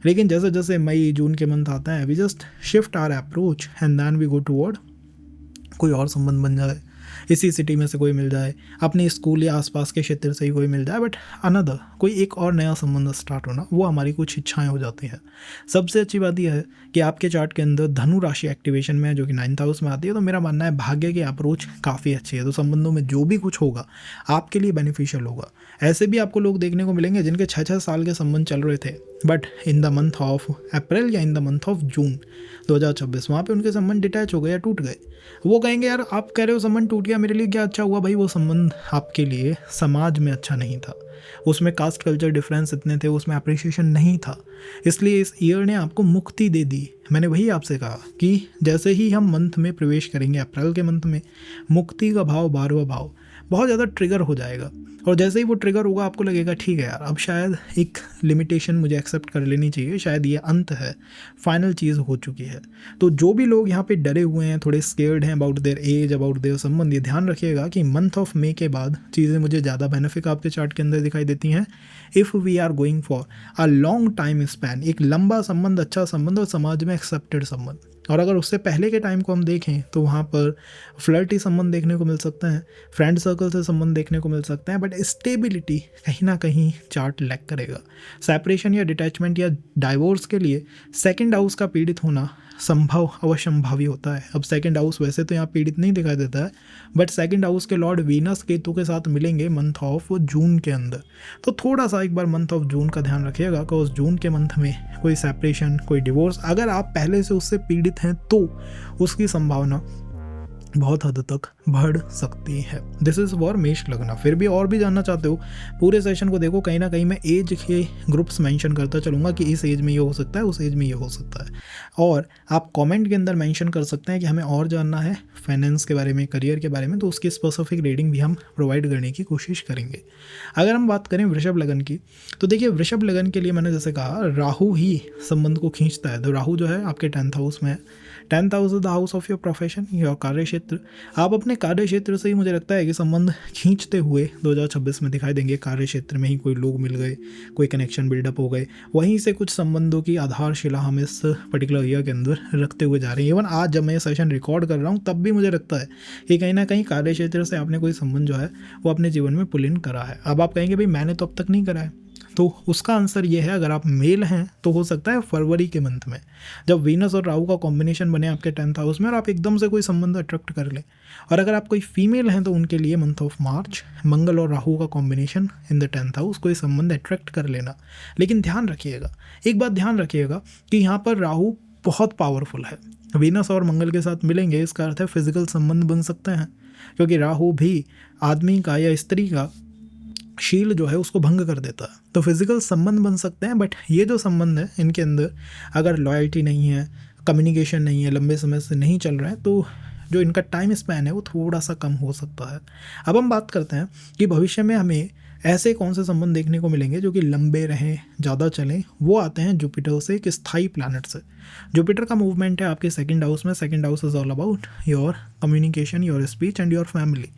Speaker 1: लेकिन जैसे जैसे मई जून के मंथ आता है, we just shift our approach and then we go toward कोई और संबंध बन जाए, इसी सिटी में से कोई मिल जाए, अपने स्कूल या आसपास के क्षेत्र से ही कोई मिल जाए, बट अनदर कोई एक और नया संबंध स्टार्ट होना, वो हमारी कुछ इच्छाएं हो जाती हैं। सबसे अच्छी बात यह है कि आपके चार्ट के अंदर धनु राशि एक्टिवेशन में है, जो कि 9th हाउस में आती है। तो मेरा मानना है भाग्य की अप्रोच काफ़ी अच्छी है। तो संबंधों में जो भी कुछ होगा आपके लिए बेनिफिशियल होगा। ऐसे भी आपको लोग देखने को मिलेंगे जिनके 6-6 साल के संबंध चल रहे थे, but in the month of April या in the month of June 2026 वहाँ पे उनके संबंध डिटैच हो गए या टूट गए। वो कहेंगे यार आप कह रहे हो संबंध टूट गया, मेरे लिए क्या अच्छा हुआ? भाई वो संबंध आपके लिए समाज में अच्छा नहीं था, उसमें कास्ट कल्चर डिफरेंस इतने थे, उसमें अप्रिशिएशन नहीं था, इसलिए इस ईयर ने आपको मुक्ति दे दी। मैंने वही आपसे कहा कि जैसे ही हम मंथ में प्रवेश करेंगे, अप्रैल के मंथ में, मुक्ति का भाव 12वां भाव बहुत ज़्यादा ट्रिगर हो जाएगा। और जैसे ही वो ट्रिगर होगा आपको लगेगा ठीक है यार, अब शायद एक लिमिटेशन मुझे एक्सेप्ट कर लेनी चाहिए, शायद ये अंत है, फाइनल चीज़ हो चुकी है। तो जो भी लोग यहाँ पे डरे हुए हैं, थोड़े स्केर्ड हैं about their age, about their संबंध, ये ध्यान रखिएगा कि मंथ ऑफ मे के बाद चीज़ें मुझे ज़्यादा बेनिफिक आपके चार्ट के अंदर दिखाई देती हैं। If we are going for a long time span, एक लंबा संबंध, अच्छा संबंध और समाज में एक्सेप्टेड संबंध। और अगर उससे पहले के टाइम को हम देखें तो वहाँ पर फ्लर्टी संबंध देखने को मिल सकते हैं, फ्रेंड सर्कल से संबंध देखने को मिल सकते हैं, बट स्टेबिलिटी कहीं ना कहीं चार्ट लैक करेगा। सेपरेशन या डिटैचमेंट या डाइवोर्स के लिए सेकंड हाउस का पीड़ित होना संभव अवश्यंभावी होता है। अब सेकंड हाउस वैसे तो यहाँ पीड़ित नहीं दिखाई देता है, बट सेकंड हाउस के लॉर्ड वीनस केतु के साथ मिलेंगे मंथ ऑफ जून के अंदर। तो थोड़ा सा एक बार मंथ ऑफ जून का ध्यान रखिएगा कि उस जून के मंथ में कोई सेपरेशन, कोई डिवोर्स, अगर आप पहले से उससे पीड़ित हैं तो उसकी संभावना बहुत हद तक बढ़ सकती है। दिस इज़ फॉर मेष लग्न। फिर भी और भी जानना चाहते हो पूरे सेशन को देखो, कहीं ना कहीं मैं एज के ग्रुप्स मेंशन करता चलूँगा कि इस एज में ये हो सकता है, उस एज में ये हो सकता है। और आप कमेंट के अंदर मेंशन कर सकते हैं कि हमें और जानना है फाइनेंस के बारे में, करियर के बारे में, तो उसकी स्पेसिफिक रीडिंग भी हम प्रोवाइड करने की कोशिश करेंगे। अगर हम बात करें वृषभ लगन की, तो देखिए वृषभ लगन के लिए मैंने जैसे कहा राहु ही संबंध को खींचता है। तो राहु जो है आपके 10th हाउस में है। 10th house is the house of your profession, your कार्य क्षेत्र। आप अपने कार्य क्षेत्र से ही मुझे लगता है कि संबंध खींचते हुए 2026 में दिखाई देंगे। कार्य क्षेत्र में ही कोई लोग मिल गए, कोई कनेक्शन बिल्डअप हो गए, वहीं से कुछ संबंधों की आधारशिला हम इस पर्टिकुलर ईयर के अंदर रखते हुए जा रहे हैं। इवन आज जब मैं ये सेशन रिकॉर्ड कर रहा हूँ तब भी मुझे लगता है कि कहीं ना कहीं कार्य क्षेत्र से आपने कोई संबंध जो है वो अपने जीवन में पुल इन करा है। अब आप कहेंगे भाई मैंने तो अब तक नहीं करा है, तो उसका आंसर ये है अगर आप मेल हैं तो हो सकता है फरवरी के मंथ में, जब वीनस और राहु का कॉम्बिनेशन बने आपके 10th हाउस में और आप एकदम से कोई संबंध अट्रैक्ट कर लें। और अगर आप कोई फीमेल हैं तो उनके लिए मंथ ऑफ मार्च, मंगल और राहु का combination in the 10th house, कोई संबंध अट्रैक्ट कर लेना। लेकिन ध्यान रखिएगा, एक बात ध्यान रखिएगा कि यहाँ पर राहु बहुत पावरफुल है। वीनस और मंगल के साथ मिलेंगे, इसका अर्थ है फिजिकल संबंध बन सकते हैं, क्योंकि राहु भी आदमी का या स्त्री का शील जो है उसको भंग कर देता है। तो फिजिकल संबंध बन सकते हैं, बट ये जो संबंध है इनके अंदर अगर लॉयल्टी नहीं है, कम्युनिकेशन नहीं है, लंबे समय से नहीं चल रहा है, तो जो इनका टाइम स्पैन है वो थोड़ा सा कम हो सकता है। अब हम बात करते हैं कि भविष्य में हमें ऐसे कौन से संबंध देखने को मिलेंगे जो कि लंबे रहें, ज़्यादा चलें। वो आते हैं जुपिटर से, एक स्थायी प्लैनेट से। जुपिटर का मूवमेंट है आपके 2nd हाउस में। 2nd house is all about your communication, your speech and your family.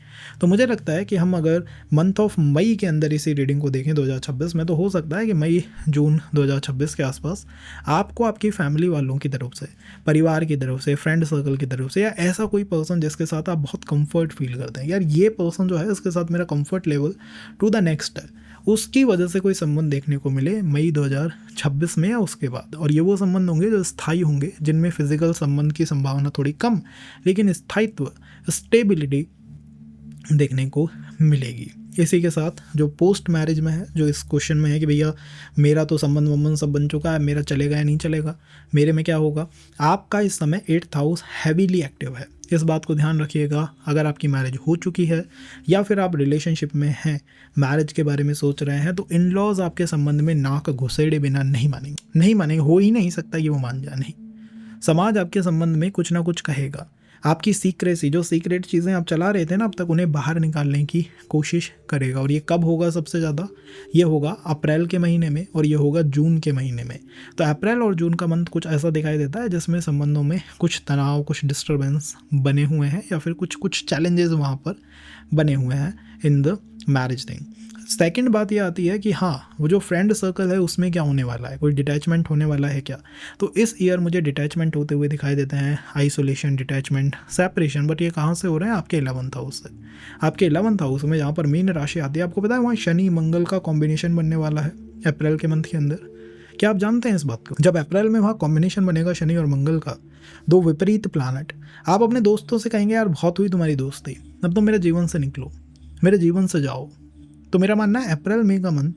Speaker 1: तो मुझे लगता है कि हम अगर मंथ ऑफ मई के अंदर इसी रीडिंग को देखें 2026 में, तो हो सकता है कि मई जून 2026 के आसपास आपको आपकी फैमिली वालों की तरफ से, परिवार की तरफ से, फ्रेंड सर्कल की तरफ से, या ऐसा कोई पर्सन जिसके साथ आप बहुत कंफर्ट फील करते हैं, यार ये पर्सन जो है इसके साथ मेरा comfort level to the next है, उसकी वजह से कोई संबंध देखने को मिले मई 2026 में या उसके बाद। और ये वो संबंध होंगे जो स्थायी होंगे, जिनमें फिजिकल संबंध की संभावना थोड़ी कम, लेकिन स्थायित्व, स्टेबिलिटी देखने को मिलेगी। इसी के साथ जो पोस्ट मैरिज में है, जो इस क्वेश्चन में है कि भैया मेरा तो संबंध वंबंध सब बन चुका है, मेरा चलेगा या नहीं चलेगा, मेरे में क्या होगा, आपका इस समय 8th हाउस हैवीली एक्टिव है। इस बात को ध्यान रखिएगा। अगर आपकी मैरिज हो चुकी है या फिर आप रिलेशनशिप में हैं, मैरिज के बारे में सोच रहे हैं, तो इन लॉज आपके संबंध में नाक घुसेड़े बिना नहीं मानेंगे, हो ही नहीं सकता कि वो मान जाए। नहीं, समाज आपके संबंध में कुछ ना कुछ कहेगा। आपकी सीक्रेसी, जो सीक्रेट चीज़ें आप चला रहे थे ना अब तक, उन्हें बाहर निकालने की कोशिश करेगा। और ये कब होगा सबसे ज़्यादा, ये होगा अप्रैल के महीने में और ये होगा जून के महीने में। तो अप्रैल और जून का मंथ कुछ ऐसा दिखाई देता है जिसमें संबंधों में कुछ तनाव, कुछ डिस्टर्बेंस बने हुए हैं, या फिर कुछ चैलेंजेस वहाँ पर बने हुए हैं in the marriage thing. Second बात ये आती है कि हाँ, वो जो फ्रेंड सर्कल है उसमें क्या होने वाला है, कोई डिटैचमेंट होने वाला है क्या। तो इस ईयर मुझे डिटैचमेंट होते हुए दिखाई देते हैं, आइसोलेशन, डिटैचमेंट, सेपरेशन। बट ये कहाँ से हो रहे हैं, आपके 11th हाउस से। आपके 11th हाउस में जहाँ पर मीन राशि आती है, आपको पता है वहाँ शनि मंगल का कॉम्बिनेशन बनने वाला है अप्रैल के मंथ के अंदर। क्या आप जानते हैं इस बात को? जब अप्रैल में वहाँ कॉम्बिनेशन बनेगा शनि और मंगल का, दो विपरीत प्लानट, आप अपने दोस्तों से कहेंगे यार बहुत हुई तुम्हारी दोस्ती, अब तो मेरे जीवन से निकलो, मेरे जीवन से जाओ। तो मेरा मानना है अप्रैल मई का मंथ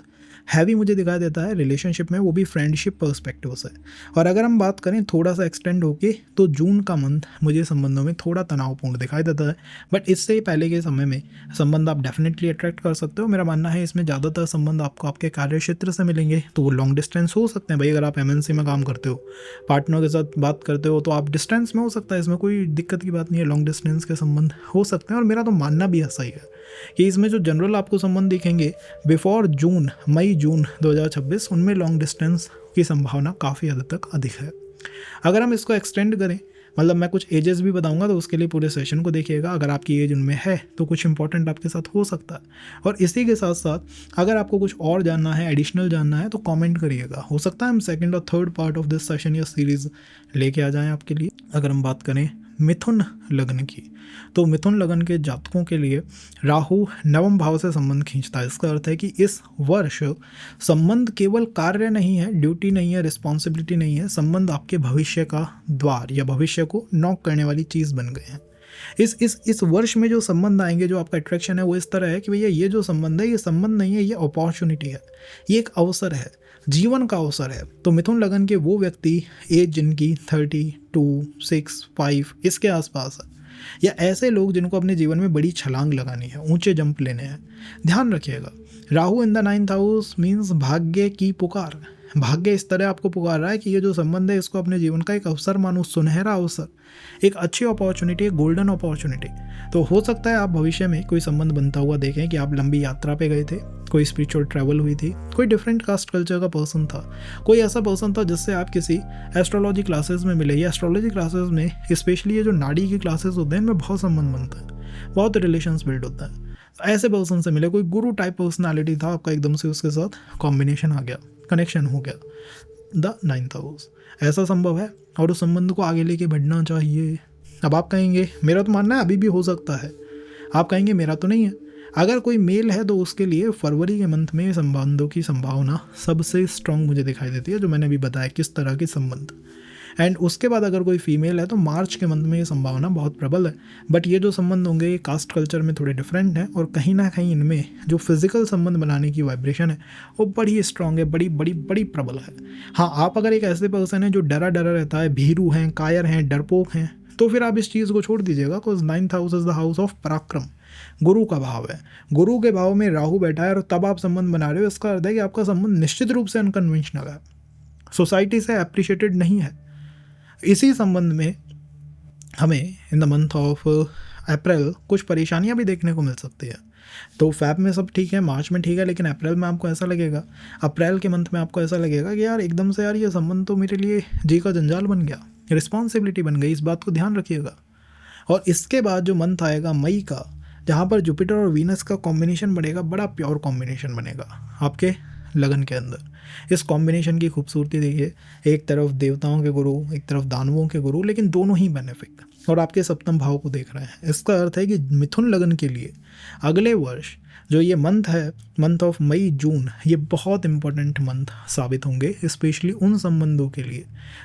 Speaker 1: हैवी मुझे दिखाई देता है रिलेशनशिप में, वो भी फ्रेंडशिप पर्सपेक्टिव से। और अगर हम बात करें थोड़ा सा एक्सटेंड होके, तो जून का मंथ मुझे संबंधों में थोड़ा तनावपूर्ण दिखाई देता है। बट इससे पहले के समय में संबंध आप डेफिनेटली अट्रैक्ट कर सकते हो। मेरा मानना है इसमें ज़्यादातर संबंध आपको आपके कार्य क्षेत्र से मिलेंगे, तो वो लॉन्ग डिस्टेंस हो सकते हैं भाई। अगर आप एमएनसी में काम करते हो, पार्टनर के साथ बात करते हो, तो आप डिस्टेंस में हो सकता है, इसमें कोई दिक्कत की बात नहीं है। लॉन्ग डिस्टेंस के संबंध हो सकते हैं, और मेरा तो मानना भी ऐसा ही है कि इसमें जो जनरल आपको संबंध दिखेंगे बिफोर जून, मई जून 2026, उनमें लॉन्ग डिस्टेंस की संभावना काफ़ी हद तक अधिक है। अगर हम इसको एक्सटेंड करें, मतलब मैं कुछ एजेस भी बताऊंगा, तो उसके लिए पूरे सेशन को देखिएगा। अगर आपकी एज उनमें है तो कुछ इंपॉर्टेंट आपके साथ हो सकता है। और इसी के साथ साथ अगर आपको कुछ और जानना है, एडिशनल जानना है, तो कमेंट करिएगा। हो सकता है हम सेकंड और third part of this session या सीरीज़ लेके आ जाएं आपके लिए। अगर हम बात करें मिथुन लग्न की, तो मिथुन लग्न के जातकों के लिए राहु नवम भाव से संबंध खींचता है। इसका अर्थ है कि इस वर्ष संबंध केवल कार्य नहीं है, ड्यूटी नहीं है, रिस्पॉन्सिबिलिटी नहीं है, संबंध आपके भविष्य का द्वार या भविष्य को नॉक करने वाली चीज़ बन गए हैं। इस वर्ष में जो संबंध आएंगे, जो आपका अट्रैक्शन है, वो इस तरह है कि भैया ये जो संबंध है, ये संबंध नहीं है, ये अपॉर्चुनिटी है, ये एक अवसर है, जीवन का अवसर है। तो मिथुन लगन के वो व्यक्ति, एज जिनकी 32, 6, 5 इसके आसपास है, या ऐसे लोग जिनको अपने जीवन में बड़ी छलांग लगानी है, ऊंचे जंप लेने हैं, ध्यान रखिएगा। Rahu in the 9th house means भाग्य की पुकार। भाग्य इस तरह आपको पुकार रहा है कि ये जो संबंध है, इसको अपने जीवन का एक अवसर मानो, सुनहरा अवसर, एक अच्छी अपॉर्चुनिटी, एक गोल्डन अपॉर्चुनिटी। तो हो सकता है आप भविष्य में कोई संबंध बनता हुआ देखें कि आप लंबी यात्रा पे गए थे, कोई स्पिरिचुअल ट्रैवल हुई थी, कोई डिफरेंट कास्ट कल्चर का पर्सन था, कोई ऐसा पर्सन था जिससे आप किसी एस्ट्रोलॉजी क्लासेस में मिले। या एस्ट्रोलॉजी क्लासेस में स्पेशली ये जो नाड़ी की क्लासेस होते हैं, इनमें बहुत संबंध बनता है, बहुत रिलेशंस बिल्ड होता है। ऐसे पर्सन से मिले, कोई गुरु टाइप पर्सनालिटी था आपका, एकदम से उसके साथ कॉम्बिनेशन आ गया, कनेक्शन हो गया, द 9th हाउस। ऐसा संभव है, और उस संबंध को आगे लेके बढ़ना चाहिए। अब आप कहेंगे मेरा तो मानना है अभी भी हो सकता है, आप कहेंगे मेरा तो नहीं है। अगर कोई मेल है तो उसके लिए फरवरी के मंथ में संबंधों की संभावना सबसे स्ट्रांग मुझे दिखाई देती है, जो मैंने अभी बताया किस तरह के संबंध। एंड उसके बाद अगर कोई फीमेल है तो मार्च के मंथ में ये संभावना बहुत प्रबल है। बट ये जो संबंध होंगे, ये कास्ट कल्चर में थोड़े डिफरेंट हैं, और कहीं ना कहीं इनमें जो फिजिकल संबंध बनाने की वाइब्रेशन है वो बड़ी स्ट्रांग है, बड़ी बड़ी बड़ी प्रबल है। हाँ, आप अगर एक ऐसे पर्सन है जो डरा डरा रहता है, भीरू हैं, कायर हैं, डरपोक हैं, तो फिर आप इस चीज़ को छोड़ दीजिएगा। Because 9th house is the house of पराक्रम, गुरु का भाव है। गुरु के भाव में राहु बैठा है और तब आप संबंध बना रहे हो, इसका अर्थ है कि आपका संबंध निश्चित रूप से अनकन्वेंशनल है, सोसाइटी से अप्रिशिएटेड नहीं है। इसी संबंध में हमें इन द मंथ ऑफ अप्रैल कुछ परेशानियां भी देखने को मिल सकती है। तो फैब में सब ठीक है, मार्च में ठीक है, लेकिन अप्रैल में आपको ऐसा लगेगा, अप्रैल के मंथ में आपको ऐसा लगेगा कि यार एकदम से यार ये संबंध तो मेरे लिए जी का जंजाल बन गया, रिस्पॉन्सिबिलिटी बन गई। इस बात को ध्यान रखिएगा। और इसके बाद जो मंथ आएगा मई का, जहाँ पर जुपिटर और वीनस का कॉम्बिनेशन बनेगा, बड़ा प्योर कॉम्बिनेशन बनेगा आपके लगन के अंदर। इस कॉम्बिनेशन की खूबसूरती देखिए, एक तरफ देवताओं के गुरु, एक तरफ दानवों के गुरु, लेकिन दोनों ही बेनिफिट, और आपके सप्तम भाव को देख रहे हैं। इसका अर्थ है कि मिथुन लगन के लिए अगले वर्ष जो ये मंथ है, मंथ ऑफ मई जून, ये बहुत इंपॉर्टेंट मंथ साबित होंगे, स्पेशली उन संबंधों के लिए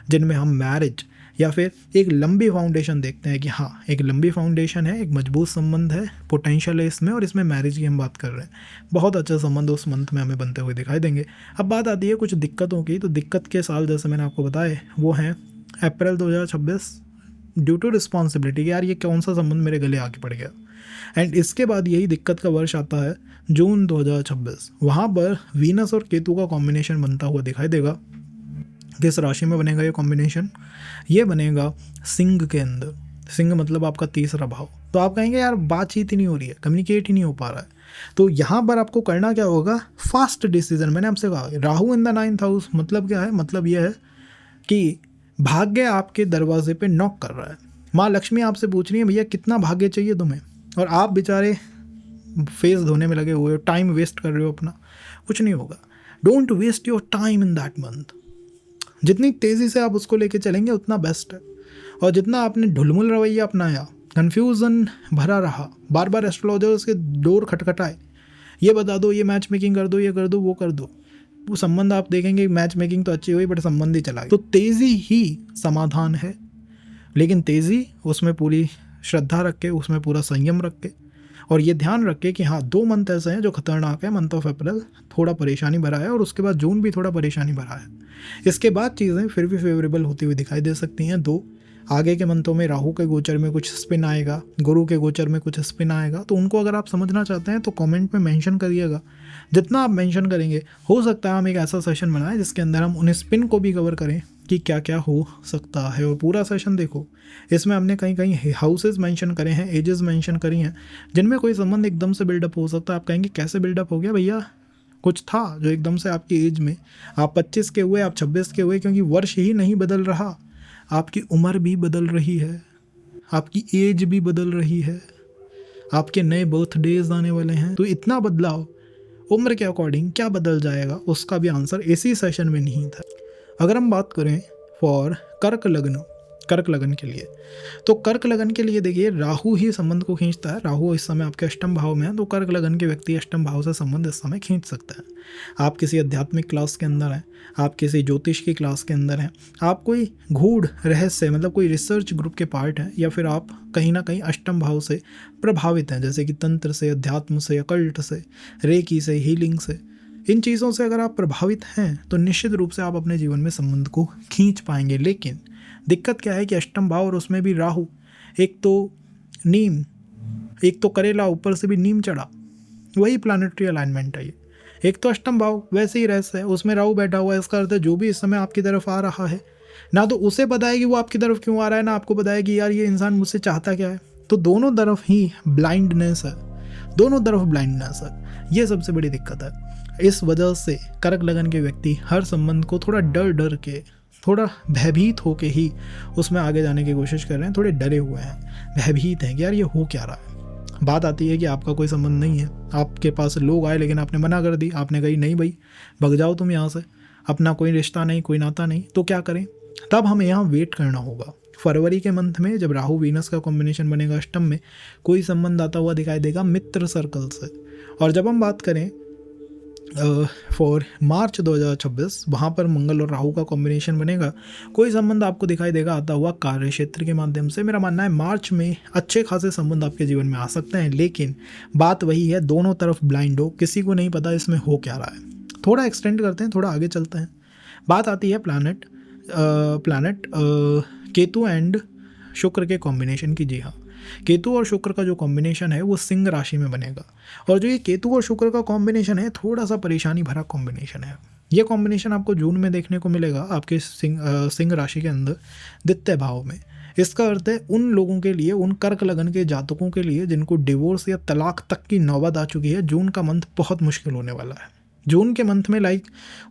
Speaker 1: जिनमें हम मैरिज या फिर एक लंबी फाउंडेशन देखते हैं कि हाँ एक लंबी फाउंडेशन है, एक मजबूत संबंध है, पोटेंशियल है इसमें, और इसमें मैरिज की हम बात कर रहे हैं। बहुत अच्छा संबंध उस मंथ में हमें बनते हुए दिखाई देंगे। अब बात आती है कुछ दिक्कतों की, तो दिक्कत के साल जैसे मैंने आपको बताए वो हैं अप्रैल 2026 ड्यू टू रिस्पॉन्सिबिलिटी, यार ये कौन सा संबंध मेरे गले आके पड़ गया। एंड इसके बाद यही दिक्कत का वर्ष आता है जून 2026, वहाँ पर वीनस और केतु का कॉम्बिनेशन बनता हुआ दिखाई देगा। किस राशि में बनेगा ये कॉम्बिनेशन? ये बनेगा सिंह के अंदर। सिंह मतलब आपका तीसरा भाव। तो आप कहेंगे यार बातचीत ही नहीं हो रही है, कम्युनिकेट ही नहीं हो पा रहा है, तो यहाँ पर आपको करना क्या होगा? Fast decision. मैंने आपसे कहा Rahu in the 9th house, मतलब क्या है? मतलब यह है कि भाग्य आपके दरवाजे पे नॉक कर रहा है। माँ लक्ष्मी आपसे पूछ रही है भैया कितना भाग्य चाहिए तुम्हें, और आप बेचारे फेस धोने में लगे हुए हो, टाइम वेस्ट कर रहे हो अपना। कुछ नहीं होगा। Don't waste your time in that month. जितनी तेज़ी से आप उसको लेके चलेंगे उतना बेस्ट है। और जितना आपने ढुलमुल रवैया अपनाया, कन्फ्यूज़न भरा रहा, बार बार एस्ट्रोलॉजर्स के डोर खटखटाए, ये बता दो, ये मैच मेकिंग कर दो, ये कर दो, वो कर दो, वो संबंध आप देखेंगे मैच मेकिंग तो अच्छी हुई बट संबंध ही चला गया। तो तेज़ी ही समाधान है, लेकिन तेज़ी उसमें पूरी श्रद्धा रख के, उसमें पूरा संयम रख के, और ये ध्यान रखें कि हाँ 2 मंथ ऐसे हैं जो खतरनाक है। मंथ ऑफ अप्रैल थोड़ा परेशानी भरा है और उसके बाद जून भी थोड़ा परेशानी भरा है। इसके बाद चीज़ें फिर भी फेवरेबल होती हुई दिखाई दे सकती हैं। 2 आगे के मंथों में राहु के गोचर में कुछ स्पिन आएगा, गुरु के गोचर में कुछ स्पिन आएगा, तो उनको अगर आप समझना चाहते हैं तो कमेंट में मेंशन करिएगा। जितना आप मेंशन करेंगे हो सकता है हम एक ऐसा सेशन बनाएं जिसके अंदर हम उन स्पिन को भी कवर करें कि क्या क्या हो सकता है। और पूरा सेशन देखो, इसमें हमने कहीं कहीं हाउसेज मेंशन करे हैं, एजेस मेंशन करी हैं जिनमें कोई संबंध एकदम से बिल्डअप हो सकता है। आप कहेंगे कैसे बिल्डअप हो गया भैया, कुछ था जो एकदम से आपकी एज में, आप 25 के हुए, आप 26 के हुए, क्योंकि वर्ष ही नहीं बदल रहा, आपकी उम्र भी बदल रही है, आपकी एज भी बदल रही है, आपके नए बर्थडेज आने वाले हैं। तो इतना बदलाव उम्र के अकॉर्डिंग क्या बदल जाएगा, उसका भी आंसर इसी सेशन में नहीं था। अगर हम बात करें फॉर कर्क लगन के लिए, तो कर्क लगन के लिए देखिए राहु ही संबंध को खींचता है। राहु इस समय आपके अष्टम भाव में है, तो कर्क लगन के व्यक्ति अष्टम भाव से संबंध इस समय खींच सकता है। आप किसी आध्यात्मिक क्लास के अंदर हैं, आप किसी ज्योतिष की क्लास के अंदर हैं, आप कोई गूढ़ रहस्य मतलब कोई रिसर्च ग्रुप के पार्ट हैं, या फिर आप कहीं ना कहीं अष्टम भाव से प्रभावित हैं, जैसे कि तंत्र से, अध्यात्म से, अकल्ट से, रेकी से, हीलिंग से। इन चीज़ों से अगर आप प्रभावित हैं तो निश्चित रूप से आप अपने जीवन में संबंध को खींच पाएंगे। लेकिन दिक्कत क्या है कि अष्टम भाव और उसमें भी राहु, एक तो करेला, ऊपर से भी नीम चढ़ा, वही प्लानिटरी अलाइनमेंट है ये। एक तो अष्टम भाव वैसे ही रहस्य है, उसमें राहु बैठा हुआ है, इसका अर्थ है जो भी इस समय आपकी तरफ आ रहा है ना तो उसे पता है कि वो आपकी तरफ क्यों आ रहा है, ना आपको पता है कि यार ये इंसान मुझसे चाहता क्या है। तो दोनों तरफ ही ब्लाइंडनेस है, ये सबसे बड़ी दिक्कत है। इस वजह से कर्क लगन के व्यक्ति हर संबंध को थोड़ा डर के, थोड़ा भयभीत होके ही उसमें आगे जाने की कोशिश कर रहे हैं, थोड़े डरे हुए हैं, भयभीत हैं कि यार ये हो क्या रहा है। बात आती है कि आपका कोई संबंध नहीं है, आपके पास लोग आए लेकिन आपने मना कर दी, आपने कही नहीं भाई भग जाओ तुम यहाँ से, अपना कोई रिश्ता नहीं, कोई नाता नहीं, तो क्या करें। तब हमें यहाँ वेट करना होगा। फरवरी के मंथ में जब राहु वीनस का कॉम्बिनेशन बनेगा अष्टम में, कोई संबंध आता हुआ दिखाई देगा मित्र सर्कल से। और जब हम बात करें फॉर मार्च 2026, वहाँ पर मंगल और राहु का कॉम्बिनेशन बनेगा, कोई संबंध आपको दिखाई देगा आता हुआ कार्य क्षेत्र के माध्यम से। मेरा मानना है मार्च में अच्छे खासे संबंध आपके जीवन में आ सकते हैं, लेकिन बात वही है, दोनों तरफ ब्लाइंड हो, किसी को नहीं पता इसमें हो क्या रहा है। थोड़ा एक्सटेंड करते हैं, थोड़ा आगे चलते हैं। बात आती है प्लैनेट केतु एंड शुक्र के कॉम्बिनेशन की। जी हाँ, केतु और शुक्र का जो कॉम्बिनेशन है वो सिंह राशि में बनेगा। और जो ये केतु और शुक्र का कॉम्बिनेशन है थोड़ा सा परेशानी भरा कॉम्बिनेशन है। ये कॉम्बिनेशन आपको जून में देखने को मिलेगा आपके सिंह राशि के अंदर द्वितीय भाव में। इसका अर्थ है उन लोगों के लिए, उन कर्क लगन के जातकों के लिए जिनको डिवोर्स या तलाक तक की नौबत आ चुकी है, जून का मंथ बहुत मुश्किल होने वाला है। जून के मंथ में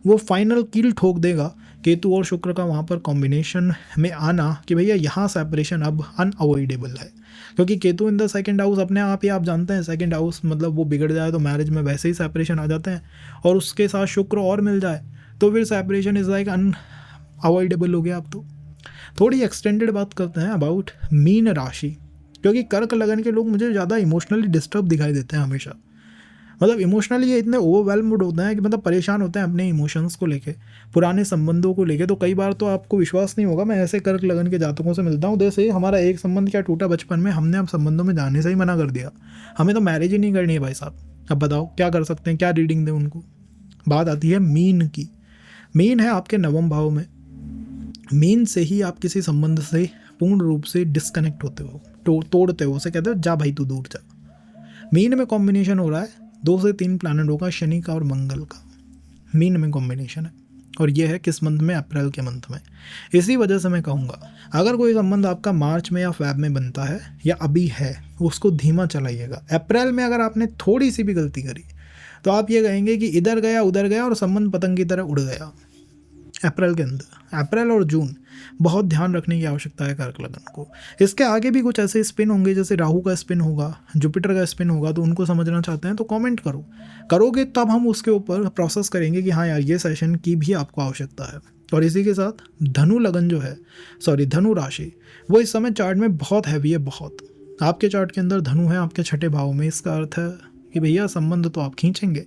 Speaker 1: वो फाइनल कील ठोक देगा केतु और शुक्र का वहाँ पर कॉम्बिनेशन में आना कि भैया यहाँ सेपरेशन अब अनअवॉइडेबल है। क्योंकि Ketu in the second house, अपने आप ही आप जानते हैं सेकंड हाउस मतलब वो बिगड़ जाए तो मैरिज में वैसे ही सेपरेशन आ जाते हैं, और उसके साथ शुक्र और मिल जाए तो फिर सेपरेशन इज़ लाइक अनअवॉइडेबल हो गया। अब तो थोड़ी एक्सटेंडेड बात करते हैं अबाउट मीन राशि, क्योंकि कर्क लगन के लोग मुझे ज़्यादा इमोशनली डिस्टर्ब दिखाई देते हैं हमेशा। मतलब इमोशनली ये इतने ओवरवेल्म्ड होते हैं कि मतलब परेशान होते हैं अपने इमोशंस को लेके, पुराने संबंधों को लेके। तो कई बार तो आपको विश्वास नहीं होगा, मैं ऐसे कर्क लगन के जातकों से मिलता हूँ, जैसे हमारा एक संबंध क्या टूटा बचपन में, हमने अब संबंधों में जाने से ही मना कर दिया, हमें तो मैरिज ही नहीं करनी है भाई साहब। अब बताओ क्या कर सकते हैं, क्या रीडिंग दें उनको। बात आती है मीन की। मीन है आपके नवम भाव में। मीन से ही आप किसी संबंध से पूर्ण रूप से डिस्कनेक्ट होते हो, तोड़ते हो, उसे कहते हो जा भाई तू दूर जा। मीन में कॉम्बिनेशन हो रहा है 2 से 3 प्लैनेट होगा, शनि का और मंगल का मीन में कॉम्बिनेशन है। और ये है किस मंथ में, अप्रैल के मंथ में। इसी वजह से मैं कहूँगा अगर कोई संबंध आपका मार्च में या फेब में बनता है या अभी है, उसको धीमा चलाइएगा। अप्रैल में अगर आपने थोड़ी सी भी गलती करी तो आप ये कहेंगे कि इधर गया उधर गया और संबंध पतंग की तरह उड़ गया। अप्रैल के अंदर, अप्रैल और जून बहुत ध्यान रखने की आवश्यकता है कर्क लगन को। इसके आगे भी कुछ ऐसे स्पिन होंगे, जैसे राहु का स्पिन होगा, जुपिटर का स्पिन होगा, तो उनको समझना चाहते हैं तो कमेंट करोगे तब हम उसके ऊपर प्रोसेस करेंगे कि हाँ यार ये सेशन की भी आपको आवश्यकता है। और इसी के साथ धनु राशि वो इस समय चार्ट में बहुत हैवी है, बहुत। आपके चार्ट के अंदर धनु है आपके 6ठे भाव में। इसका अर्थ है कि भैया संबंध तो आप खींचेंगे,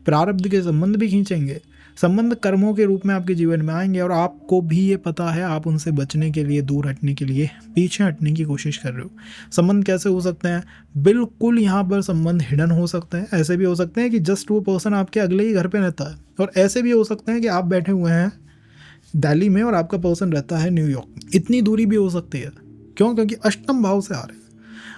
Speaker 1: प्रारब्ध के संबंध भी खींचेंगे, संबंध कर्मों के रूप में आपके जीवन में आएंगे और आपको भी ये पता है, आप उनसे बचने के लिए, दूर हटने के लिए, पीछे हटने की कोशिश कर रहे हो। संबंध कैसे हो सकते हैं? बिल्कुल यहाँ पर संबंध हिडन हो सकते हैं। ऐसे भी हो सकते हैं कि जस्ट वो पर्सन आपके अगले ही घर पे रहता है, और ऐसे भी हो सकते हैं कि आप बैठे हुए हैं दिल्ली में और आपका पर्सन रहता है न्यूयॉर्क में। इतनी दूरी भी हो सकती है। क्यों? क्योंकि अष्टम भाव से आ रहे हैं।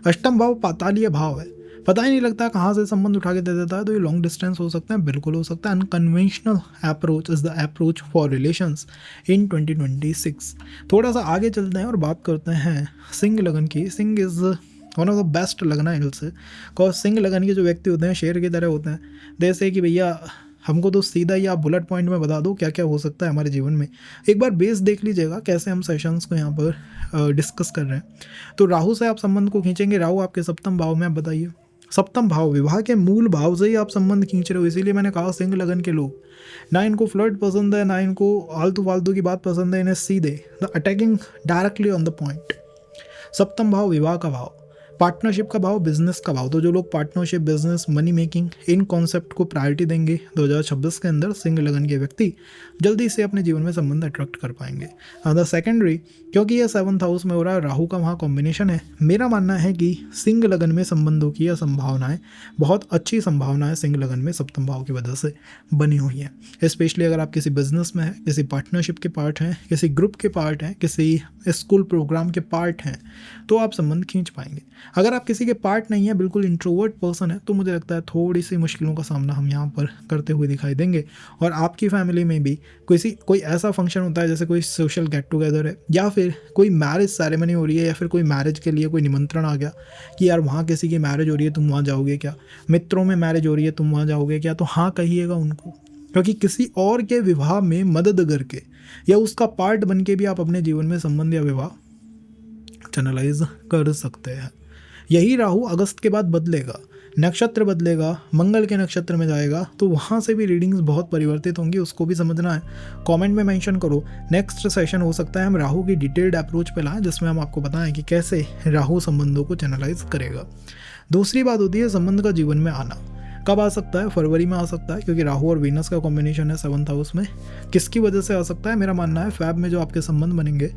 Speaker 1: अष्टम भाव पातालीय भाव है, पता ही नहीं लगता कहाँ से संबंध उठा के दे देता है। तो ये लॉन्ग डिस्टेंस हो सकता है, बिल्कुल हो सकता है। Unconventional approach is the approach for relations in 2026। थोड़ा सा आगे चलते हैं और बात करते हैं सिंह लगन की। Singh is one of the best लगना है से, बिकॉज सिंह लगन के जो व्यक्ति होते हैं शेर की तरह होते हैं। जैसे कि भैया हमको तो सीधा ही आप बुलेट पॉइंट में बता दो क्या क्या हो सकता है हमारे जीवन में। एक बार बेस देख लीजिएगा कैसे हम सेशंस को यहाँ पर डिस्कस कर रहे हैं। तो राहु से आप संबंध को खींचेंगे। राहु आपके सप्तम भाव में, आप बताइए। सप्तम भाव विवाह के मूल भाव से ही आप संबंध खींच रहे हो। इसीलिए मैंने कहा सिंह लगन के लोग, ना इनको फ्लर्ट पसंद है, ना इनको आलतू फालतू की बात पसंद है, इन्हें सीधे the attacking directly on the point. सप्तम भाव विवाह का भाव, पार्टनरशिप का भाव, बिजनेस का भाव। तो जो लोग पार्टनरशिप, बिजनेस, मनी मेकिंग, इन कॉन्सेप्ट को प्रायोरिटी देंगे 2026 के अंदर, सिंह लगन के व्यक्ति जल्दी से अपने जीवन में संबंध अट्रैक्ट कर पाएंगे। द सेकेंडरी, क्योंकि ये 7th हाउस में हो रहा है, राहु का वहाँ कॉम्बिनेशन है, मेरा मानना है कि सिंह लगन में संबंधों की यह संभावनाएं, बहुत अच्छी संभावनाएं सिंह लगन में सप्तम भाव की वजह से बनी हुई हैं। स्पेशली अगर आप किसी बिजनेस में हैं, किसी पार्टनरशिप के पार्ट हैं, किसी ग्रुप के पार्ट हैं, किसी स्कूल प्रोग्राम के पार्ट हैं, तो आप संबंध खींच पाएंगे। अगर आप किसी के पार्ट नहीं है, बिल्कुल इंट्रोवर्ट पर्सन है, तो मुझे लगता है थोड़ी सी मुश्किलों का सामना हम यहाँ पर करते हुए दिखाई देंगे। और आपकी फैमिली में भी कोई ऐसा फंक्शन होता है, जैसे कोई सोशल गेट टुगेदर है, या फिर कोई मैरिज सेरेमनी हो रही है, या फिर कोई मैरिज के लिए कोई निमंत्रण आ गया कि यार वहाँ किसी की मैरिज हो रही है, तुम वहाँ जाओगे क्या? मित्रों में मैरिज हो रही है, तुम वहाँ जाओगे क्या? तो हाँ कहिएगा उनको, क्योंकि किसी और के विवाह में मदद करके या उसका पार्ट बन के भी आप अपने जीवन में संबंध या विवाह चैनलाइज कर सकते हैं। यही राहु अगस्त के बाद बदलेगा, नक्षत्र बदलेगा, मंगल के नक्षत्र में जाएगा, तो वहाँ से भी रीडिंग्स बहुत परिवर्तित होंगी, उसको भी समझना है। कमेंट में मेंशन करो। नेक्स्ट सेशन हो सकता है हम राहु की डिटेल्ड अप्रोच पे लाएं, जिसमें हम आपको बताएं कि कैसे राहु संबंधों को चैनलाइज करेगा। दूसरी बात होती है संबंध का जीवन में आना। कब आ सकता है? फरवरी में आ सकता है, क्योंकि राहु और वीनस का कॉम्बिनेशन है 7th हाउस में। किसकी वजह से आ सकता है? मेरा मानना है फैब में जो आपके संबंध बनेंगे,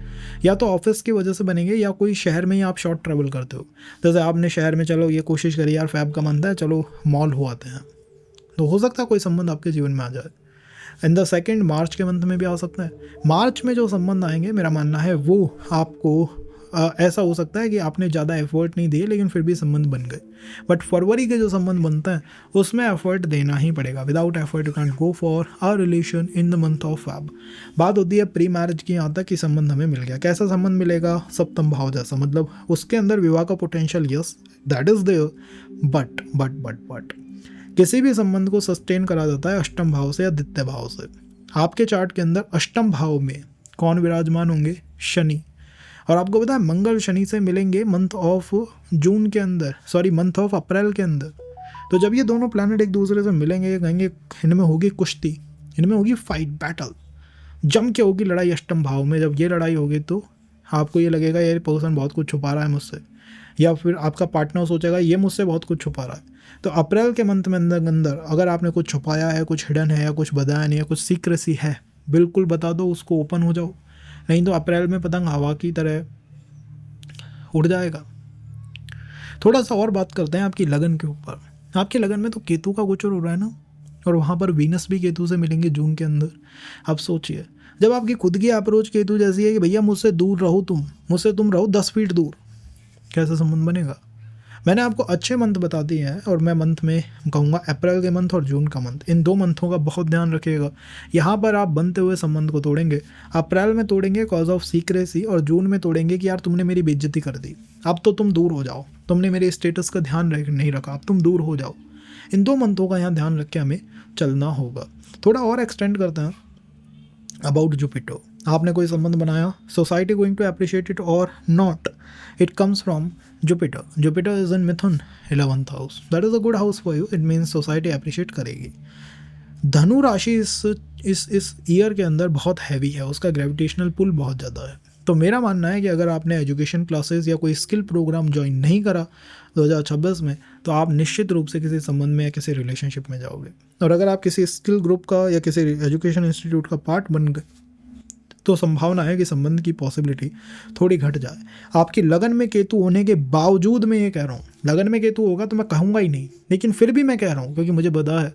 Speaker 1: या तो ऑफिस की वजह से बनेंगे, या कोई शहर में ही आप शॉर्ट ट्रैवल करते हो। जैसे आपने शहर में, चलो ये कोशिश करी यार फैब का मंथ है, चलो मॉल हो आते हैं, तो हो सकता है कोई संबंध आपके जीवन में आ जाए। इन द सेकेंड मार्च के मंथ में भी आ सकता है। मार्च में जो संबंध आएंगे, मेरा मानना है वो आपको ऐसा हो सकता है कि आपने ज़्यादा एफर्ट नहीं दिए लेकिन फिर भी संबंध बन गए। बट फरवरी के जो संबंध बनते हैं उसमें एफर्ट देना ही पड़ेगा। Without effort you can't go for a relation in the month of Feb. बात होती है प्री मैरिज की, यहाँ तक कि संबंध हमें मिल गया। कैसा संबंध मिलेगा? सप्तम भाव जैसा, मतलब उसके अंदर विवाह का potential, yes that is there, but किसी भी संबंध को सस्टेन करा जाता है अष्टम भाव से या द्वितीय भाव से। आपके चार्ट के अंदर अष्टम भाव में कौन विराजमान होंगे? शनि। और आपको पता है मंगल शनि से मिलेंगे मंथ ऑफ जून के अंदर, मंथ ऑफ अप्रैल के अंदर। तो जब ये दोनों प्लैनेट एक दूसरे से मिलेंगे, कहेंगे इनमें होगी कुश्ती, इनमें होगी फाइट, बैटल, जम के होगी लड़ाई अष्टम भाव में। जब ये लड़ाई होगी तो आपको ये लगेगा ये पर्सन बहुत कुछ छुपा रहा है मुझसे, या फिर आपका पार्टनर सोचेगा ये मुझसे बहुत कुछ छुपा रहा है। तो अप्रैल के मंथ में अंदर अगर आपने कुछ छुपाया है, कुछ हिडन है, या कुछ बताया नहीं है, कुछ सीक्रेसी है, बिल्कुल बता दो, उसको ओपन हो जाओ। नहीं तो अप्रैल में पतंग हवा की तरह उड़ जाएगा। थोड़ा सा और बात करते हैं आपकी लगन के ऊपर। आपके लगन में तो केतु का गोचर हो रहा है ना, और वहाँ पर वीनस भी केतु से मिलेंगे जून के अंदर। अब सोचिए, जब आपकी खुद की अप्रोच केतु जैसी है कि भैया मुझसे दूर रहो, मुझसे तुम रहो 10 फीट दूर, कैसा संबंध बनेगा? मैंने आपको अच्छे मंथ बता दिए हैं, और मैं मंथ में कहूँगा अप्रैल के मंथ और जून का मंथ, इन 2 मंथों का बहुत ध्यान रखिएगा। यहाँ पर आप बनते हुए संबंध को तोड़ेंगे। अप्रैल में तोड़ेंगे कॉज ऑफ सीक्रेसी, और जून में तोड़ेंगे कि यार तुमने मेरी बेइज्जती कर दी, अब तो तुम दूर हो जाओ, तुमने मेरे स्टेटस का ध्यान नहीं रखा, अब तुम दूर हो जाओ। इन 2 मंथों का यहाँ ध्यान रख के हमें चलना होगा। थोड़ा और एक्सटेंड करते हैं अबाउट जुपिटर। आपने कोई संबंध बनाया, society going to appreciate it और not, it comes from Jupiter. Jupiter is in Mithun 11th house. That is a good house for you. It means society appreciate करेगी। धनु राशि इस ईयर के अंदर बहुत हैवी है, उसका ग्रेविटेशनल पुल बहुत ज़्यादा है। तो मेरा मानना है कि अगर आपने एजुकेशन क्लासेस या कोई स्किल प्रोग्राम ज्वाइन नहीं करा 2026 में, तो आप निश्चित रूप से किसी संबंध में या किसी रिलेशनशिप में जाओगे। और अगर आप किसी स्किल ग्रुप का या किसी एजुकेशन इंस्टीट्यूट का पार्ट बन गए तो संभावना है कि संबंध की पॉसिबिलिटी थोड़ी घट जाए। आपकी लगन में केतु होने के बावजूद मैं ये कह रहा हूँ, लगन में केतु होगा तो मैं कहूँगा ही नहीं, लेकिन फिर भी मैं कह रहा हूँ क्योंकि मुझे पता है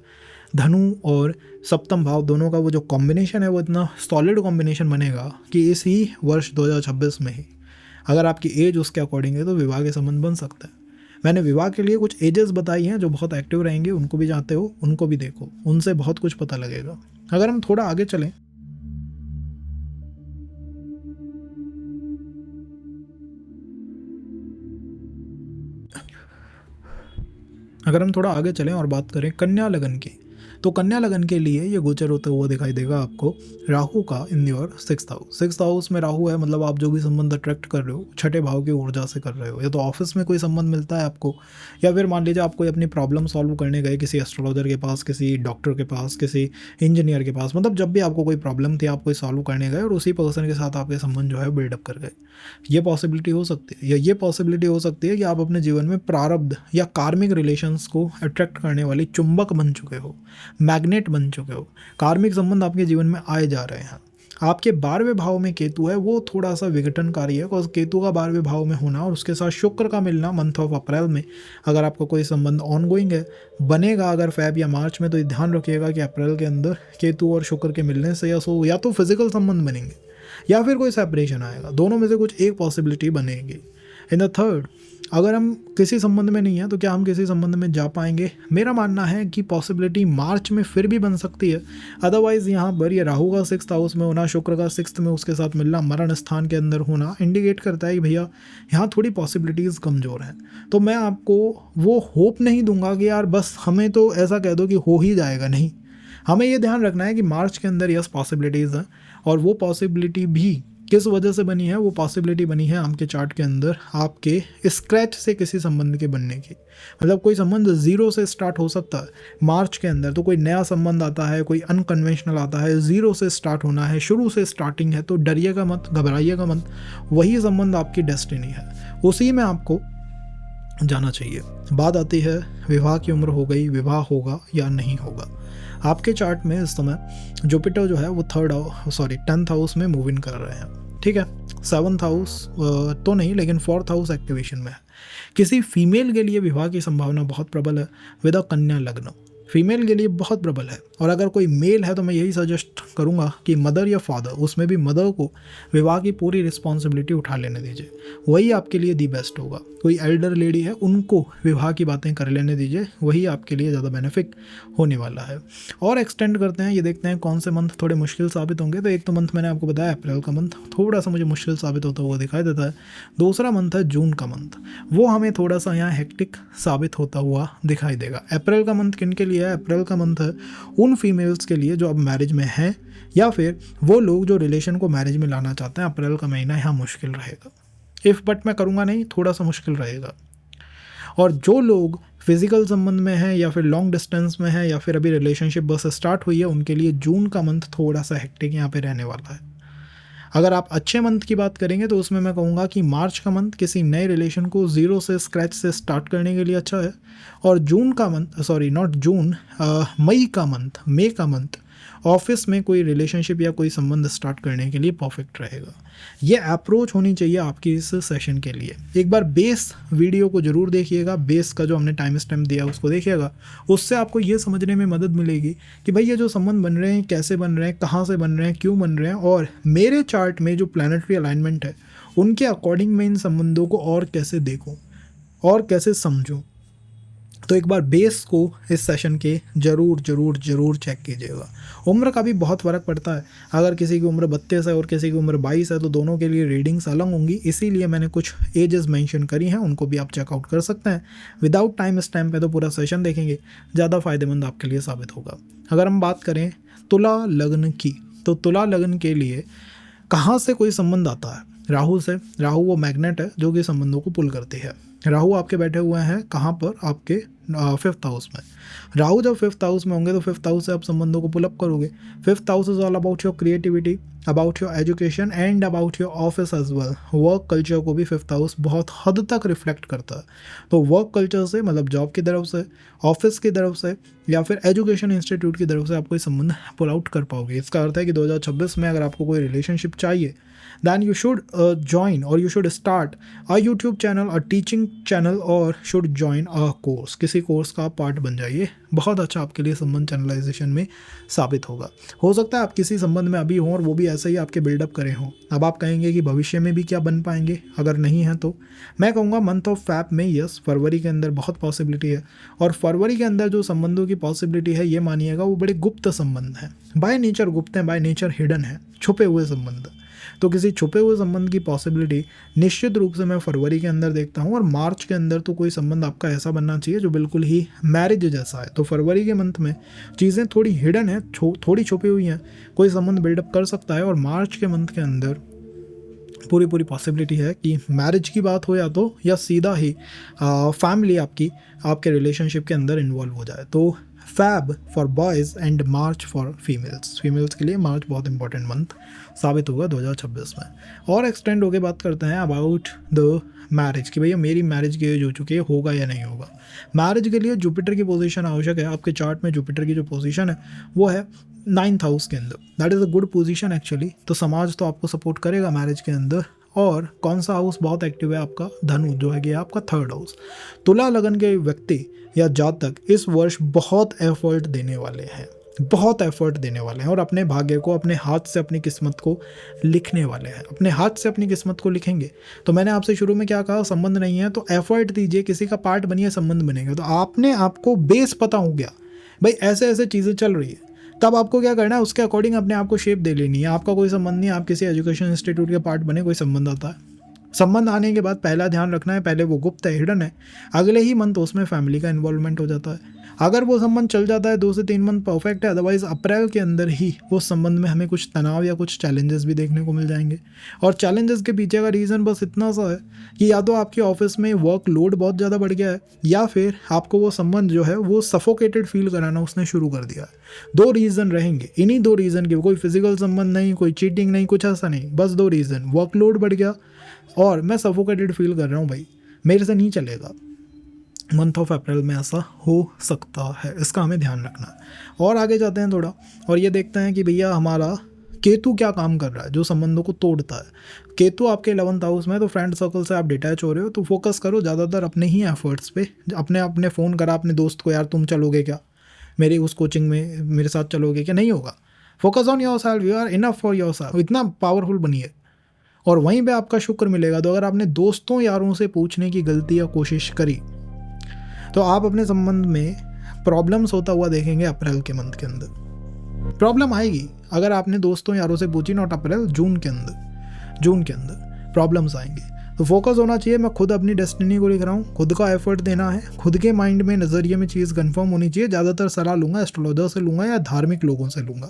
Speaker 1: धनु और सप्तम भाव दोनों का वो जो कॉम्बिनेशन है वो इतना सॉलिड कॉम्बिनेशन बनेगा कि इसी वर्ष 2026 में ही, अगर आपकी एज उसके अकॉर्डिंग है, तो विवाह के संबंध बन सकता है। मैंने विवाह के लिए कुछ एजेस बताई हैं जो बहुत एक्टिव रहेंगे, उनको भी जानते हो, उनको भी देखो, उनसे बहुत कुछ पता लगेगा। अगर हम थोड़ा आगे चलें, और बात करें कन्या लगन की, तो कन्या लगन के लिए ये गोचर होते हुए दिखाई देगा आपको राहु का in your 6th house. 6th house में राहु है, मतलब आप जो भी संबंध अट्रैक्ट कर रहे हो छठे भाव की ऊर्जा से कर रहे हो। या तो ऑफिस में कोई संबंध मिलता है आपको, या फिर मान लीजिए आप कोई अपनी प्रॉब्लम सॉल्व करने गए किसी एस्ट्रोलॉजर के पास, किसी डॉक्टर के पास, किसी इंजीनियर के पास, मतलब जब भी आपको कोई प्रॉब्लम थी आप कोई सॉल्व करने गए और उसी पर्सन के साथ आपके संबंध जो है बिल्डअप कर गए। ये पॉसिबिलिटी हो सकती है, या ये पॉसिबिलिटी हो सकती है कि आप अपने जीवन में प्रारब्ध या कार्मिक रिलेशंस को अट्रैक्ट करने वाली चुंबक बन चुके हो, मैग्नेट बन चुके हो, कार्मिक संबंध आपके जीवन में आए जा रहे हैं। आपके 12वें भाव में केतु है, वो थोड़ा सा विघटनकारी है, और केतु का 12वें भाव में होना और उसके साथ शुक्र का मिलना मंथ ऑफ अप्रैल में, अगर आपका कोई संबंध ऑनगोइंग है, बनेगा अगर फेब या मार्च में, तो ये ध्यान रखिएगा कि अप्रैल के अंदर केतु और शुक्र के मिलने से या तो फिजिकल संबंध बनेंगे या फिर कोई सेपरेशन आएगा, दोनों में से कुछ एक पॉसिबिलिटी बनेगी। इन द थर्ड, अगर हम किसी संबंध में नहीं हैं तो क्या हम किसी संबंध में जा पाएंगे? मेरा मानना है कि पॉसिबिलिटी मार्च में फिर भी बन सकती है। अदरवाइज़ यहाँ पर ये राहु का 6th हाउस में होना, शुक्र का 6th में उसके साथ मिलना, मरण स्थान के अंदर होना इंडिकेट करता है कि भैया यहाँ थोड़ी पॉसिबिलिटीज़ कमज़ोर हैं। तो मैं आपको वो होप नहीं दूंगा कि यार बस हमें तो ऐसा कह दो कि हो ही जाएगा, नहीं। हमें ये ध्यान रखना है कि मार्च के अंदर यस पॉसिबिलिटीज़ हैं, और वो पॉसिबिलिटी भी किस वजह से बनी है? वो पॉसिबिलिटी बनी है आपके चार्ट के अंदर आपके स्क्रैच से किसी संबंध के बनने की। मतलब कोई संबंध ज़ीरो से स्टार्ट हो सकता है मार्च के अंदर, तो कोई नया संबंध आता है, कोई अनकन्वेंशनल आता है, ज़ीरो से स्टार्ट होना है, शुरू से स्टार्टिंग है, तो डरिएगा मत, घबराइएगा मत, वही संबंध आपकी डेस्टिनी है, उसी में आपको जाना चाहिए। बात आती है विवाह की उम्र हो गई, विवाह होगा या नहीं होगा? आपके चार्ट में इस समय जुपिटर जो है वो 10th हाउस में मूव इन कर रहे हैं, ठीक है। 7th हाउस तो नहीं, लेकिन 4th हाउस एक्टिवेशन में है। किसी फीमेल के लिए विवाह की संभावना बहुत प्रबल है विद अ कन्या लग्न, फीमेल के लिए बहुत प्रबल है। और अगर कोई मेल है तो मैं यही सजेस्ट करूंगा कि मदर या फादर, उसमें भी मदर को विवाह की पूरी रिस्पॉन्सिबिलिटी उठा लेने दीजिए, वही आपके लिए दी बेस्ट होगा। कोई एल्डर लेडी है उनको विवाह की बातें कर लेने दीजिए, वही आपके लिए ज़्यादा बेनिफिट होने वाला है। और एक्सटेंड करते हैं, ये देखते हैं कौन से मंथ थोड़े मुश्किल साबित होंगे। तो एक तो मंथ मैंने आपको बताया अप्रैल का मंथ थोड़ा सा मुझे मुश्किल साबित होता हुआ दिखाई देता है। दूसरा मंथ है जून का मंथ, वो हमें थोड़ा सा यहाँ हेक्टिक साबित होता हुआ दिखाई देगा। अप्रैल का मंथ किन के लिए है? अप्रैल का मंथ है उन फीमेल्स के लिए जो अब मैरिज में हैं, या फिर वो लोग जो रिलेशन को मैरिज में लाना चाहते हैं। अप्रैल का महीना यहाँ मुश्किल रहेगा, इफ़ बट मैं करूँगा नहीं, थोड़ा सा मुश्किल रहेगा। और जो लोग फिजिकल संबंध में हैं या फिर लॉन्ग डिस्टेंस में हैं या फिर अभी रिलेशनशिप बस स्टार्ट हुई है, उनके लिए जून का मंथ थोड़ा सा हेक्टिक यहाँ पे रहने वाला है। अगर आप अच्छे मंथ की बात करेंगे तो उसमें मैं कहूँगा कि मार्च का मंथ किसी नए रिलेशन को ज़ीरो से स्क्रैच से स्टार्ट करने के लिए अच्छा है, और जून का मंथ, सॉरी नॉट जून, मई का मंथ ऑफिस में कोई रिलेशनशिप या कोई संबंध स्टार्ट करने के लिए परफेक्ट रहेगा। ये अप्रोच होनी चाहिए आपकी इस सेशन के लिए। एक बार बेस वीडियो को ज़रूर देखिएगा, बेस का जो हमने टाइम स्टैम्प दिया उसको देखिएगा, उससे आपको ये समझने में मदद मिलेगी कि भाई ये जो संबंध बन रहे हैं कैसे बन रहे हैं, कहाँ से बन रहे हैं, क्यों बन रहे हैं, और मेरे चार्ट में जो प्लैनेटरी अलाइनमेंट है उनके अकॉर्डिंग मैं इन संबंधों को और कैसे देखूँ और कैसे समझूँ। तो एक बार बेस को इस सेशन के ज़रूर चेक कीजिएगा। उम्र का भी बहुत फ़र्क पड़ता है, अगर किसी की उम्र 32 है और किसी की उम्र 22 है तो दोनों के लिए रीडिंग्स अलग होंगी, इसीलिए मैंने कुछ एजेस मेंशन करी हैं, उनको भी आप चेकआउट कर सकते हैं। विदाउट टाइम स्टैम्प पे तो पूरा सेशन देखेंगे, ज़्यादा फ़ायदेमंद आपके लिए साबित होगा। अगर हम बात करें तुला लग्न की, तो तुला लग्न के लिए कहाँ से कोई संबंध आता है? राहु से। राहु वो मैग्नेट है जो कि संबंधों को पुल करती है। राहु आपके बैठे हुए हैं कहाँ पर? आपके 5th हाउस में। राहु जब 5th हाउस में होंगे तो 5th हाउस से आप संबंधों को पुल अप करोगे। 5th house is all about your creativity, about your education and about your office as well. Work culture को भी फिफ्थ हाउस बहुत हद तक रिफ्लेक्ट करता है। तो वर्क कल्चर से मतलब जॉब की तरफ से, ऑफिस की तरफ से या फिर एजुकेशन इंस्टीट्यूट की तरफ से आप कोई संबंध पुल आउट कर पाओगे। इसका अर्थ है कि 2026 में अगर आपको कोई रिलेशनशिप चाहिए, then you should join or you should start a YouTube channel, a teaching channel और should join a course। किसी कोर्स का आप पार्ट बन जाइए, बहुत अच्छा आपके लिए संबंध चैनलाइजेशन में साबित होगा। हो सकता है आप किसी संबंध में अभी हों और वो भी ऐसे ही आपके बिल्डअप करे हों। अब आप कहेंगे कि भविष्य में भी क्या बन पाएंगे, अगर नहीं है तो मैं कहूँगा मंथ ऑफ फैब में यस, फरवरी के अंदर बहुत पॉसिबिलिटी है। और फरवरी के अंदर जो संबंधों की पॉसिबिलिटी है, ये मानिएगा वो बड़े गुप्त संबंध हैं, बाय नेचर गुप्त हैं, बाय नेचर हिडन है, छुपे हुए संबंध। तो किसी छुपे हुए संबंध की पॉसिबिलिटी निश्चित रूप से मैं फरवरी के अंदर देखता हूँ। और मार्च के अंदर तो कोई संबंध आपका ऐसा बनना चाहिए जो बिल्कुल ही मैरिज जैसा है। तो फरवरी के मंथ में चीज़ें थोड़ी हिडन है, थोड़ी छुपी हुई हैं, कोई संबंध बिल्डअप कर सकता है। और मार्च के मंथ के अंदर पूरी पॉसिबिलिटी है कि मैरिज की बात हो या सीधा ही फैमिली आपके रिलेशनशिप के अंदर इन्वॉल्व हो जाए। तो Feb for boys and March for females के लिए मार्च बहुत इंपॉर्टेंट मंथ साबित होगा 2026 में। और एक्सटेंड होकर बात करते हैं अबाउट द मैरिज कि भैया मेरी मैरिज की एज हो चुकी है, होगा या नहीं होगा। मैरिज के लिए जुपिटर की पोजीशन आवश्यक है। आपके चार्ट में जुपिटर की जो पोजीशन है वो है 9th हाउस के अंदर। That is a good position actually. तो समाज तो आपको सपोर्ट करेगा मैरिज के अंदर। और कौन सा हाउस बहुत एक्टिव है आपका, धनु जो है कि आपका 3rd हाउस। तुला लगन के व्यक्ति या जातक इस वर्ष बहुत एफर्ट देने वाले हैं, बहुत एफर्ट देने वाले हैं और अपने भाग्य को अपने हाथ से, अपनी किस्मत को लिखने वाले हैं। अपने हाथ से अपनी किस्मत को लिखेंगे। तो मैंने आपसे शुरू में क्या कहा, संबंध नहीं है तो एफर्ट दीजिए, किसी का पार्ट बनिए, संबंध बनेगा। तो आपने आपको बेस पता हो गया भाई ऐसे ऐसे चीज़ें चल रही है, तब आपको क्या करना है, उसके अकॉर्डिंग अपने आप को शेप दे लेनी है। आपका कोई संबंध नहीं, आप किसी एजुकेशन इंस्टीट्यूट के पार्ट बने, कोई संबंध आता है। संबंध आने के बाद पहला ध्यान रखना है, पहले वो गुप्त है, हिडन है, अगले ही मंथ उसमें फैमिली का इन्वॉल्वमेंट हो जाता है। अगर वो संबंध चल जाता है 2 से 3 मंथ परफेक्ट है, अदरवाइज अप्रैल के अंदर ही उस संबंध में हमें कुछ तनाव या कुछ चैलेंजेस भी देखने को मिल जाएंगे। और चैलेंजेस के पीछे का रीज़न बस इतना सा है कि या तो आपके ऑफिस में वर्क लोड बहुत ज़्यादा बढ़ गया है या फिर आपको वो संबंध जो है वो सफोकेटेड फील कराना उसने शुरू कर दिया है। 2 रीज़न रहेंगे, इन्हीं 2 रीज़न के, कोई फिजिकल संबंध नहीं, कोई चीटिंग नहीं, कुछ ऐसा नहीं, बस 2 रीज़न, वर्कलोड बढ़ गया और मैं सफोकेटेड फील कर रहा हूँ, भाई मेरे से नहीं चलेगा। मंथ ऑफ अप्रैल में ऐसा हो सकता है, इसका हमें ध्यान रखना है। और आगे जाते हैं थोड़ा और ये देखते हैं कि भैया हमारा केतु क्या काम कर रहा है जो संबंधों को तोड़ता है। केतु आपके 11th हाउस में, तो फ्रेंड सर्कल से आप डिटैच हो रहे हो, तो फोकस करो ज़्यादातर अपने ही एफर्ट्स पे। अपने फ़ोन करा अपने दोस्त को, यार तुम चलोगे क्या मेरी उस कोचिंग में, मेरे साथ चलोगे क्या, नहीं होगा। Focus on yourself, you are enough for yourself, इतना पावरफुल बनिए और वहीं पे आपका शुक्र मिलेगा। तो अगर आपने दोस्तों यारों से पूछने की गलती या कोशिश करी तो आप अपने संबंध में प्रॉब्लम्स होता हुआ देखेंगे। अप्रैल के मंथ के अंदर प्रॉब्लम आएगी अगर आपने दोस्तों यारों से पूछी, नॉट अप्रैल, जून के अंदर प्रॉब्लम्स आएंगे। तो फोकस होना चाहिए, मैं खुद अपनी डेस्टिनी को लिख रहा हूँ, खुद का एफर्ट देना है, खुद के माइंड में नज़रिए में चीज़ कंफर्म होनी चाहिए। ज़्यादातर सलाह लूँगा एस्ट्रोलॉजर से लूँगा या धार्मिक लोगों से लूँगा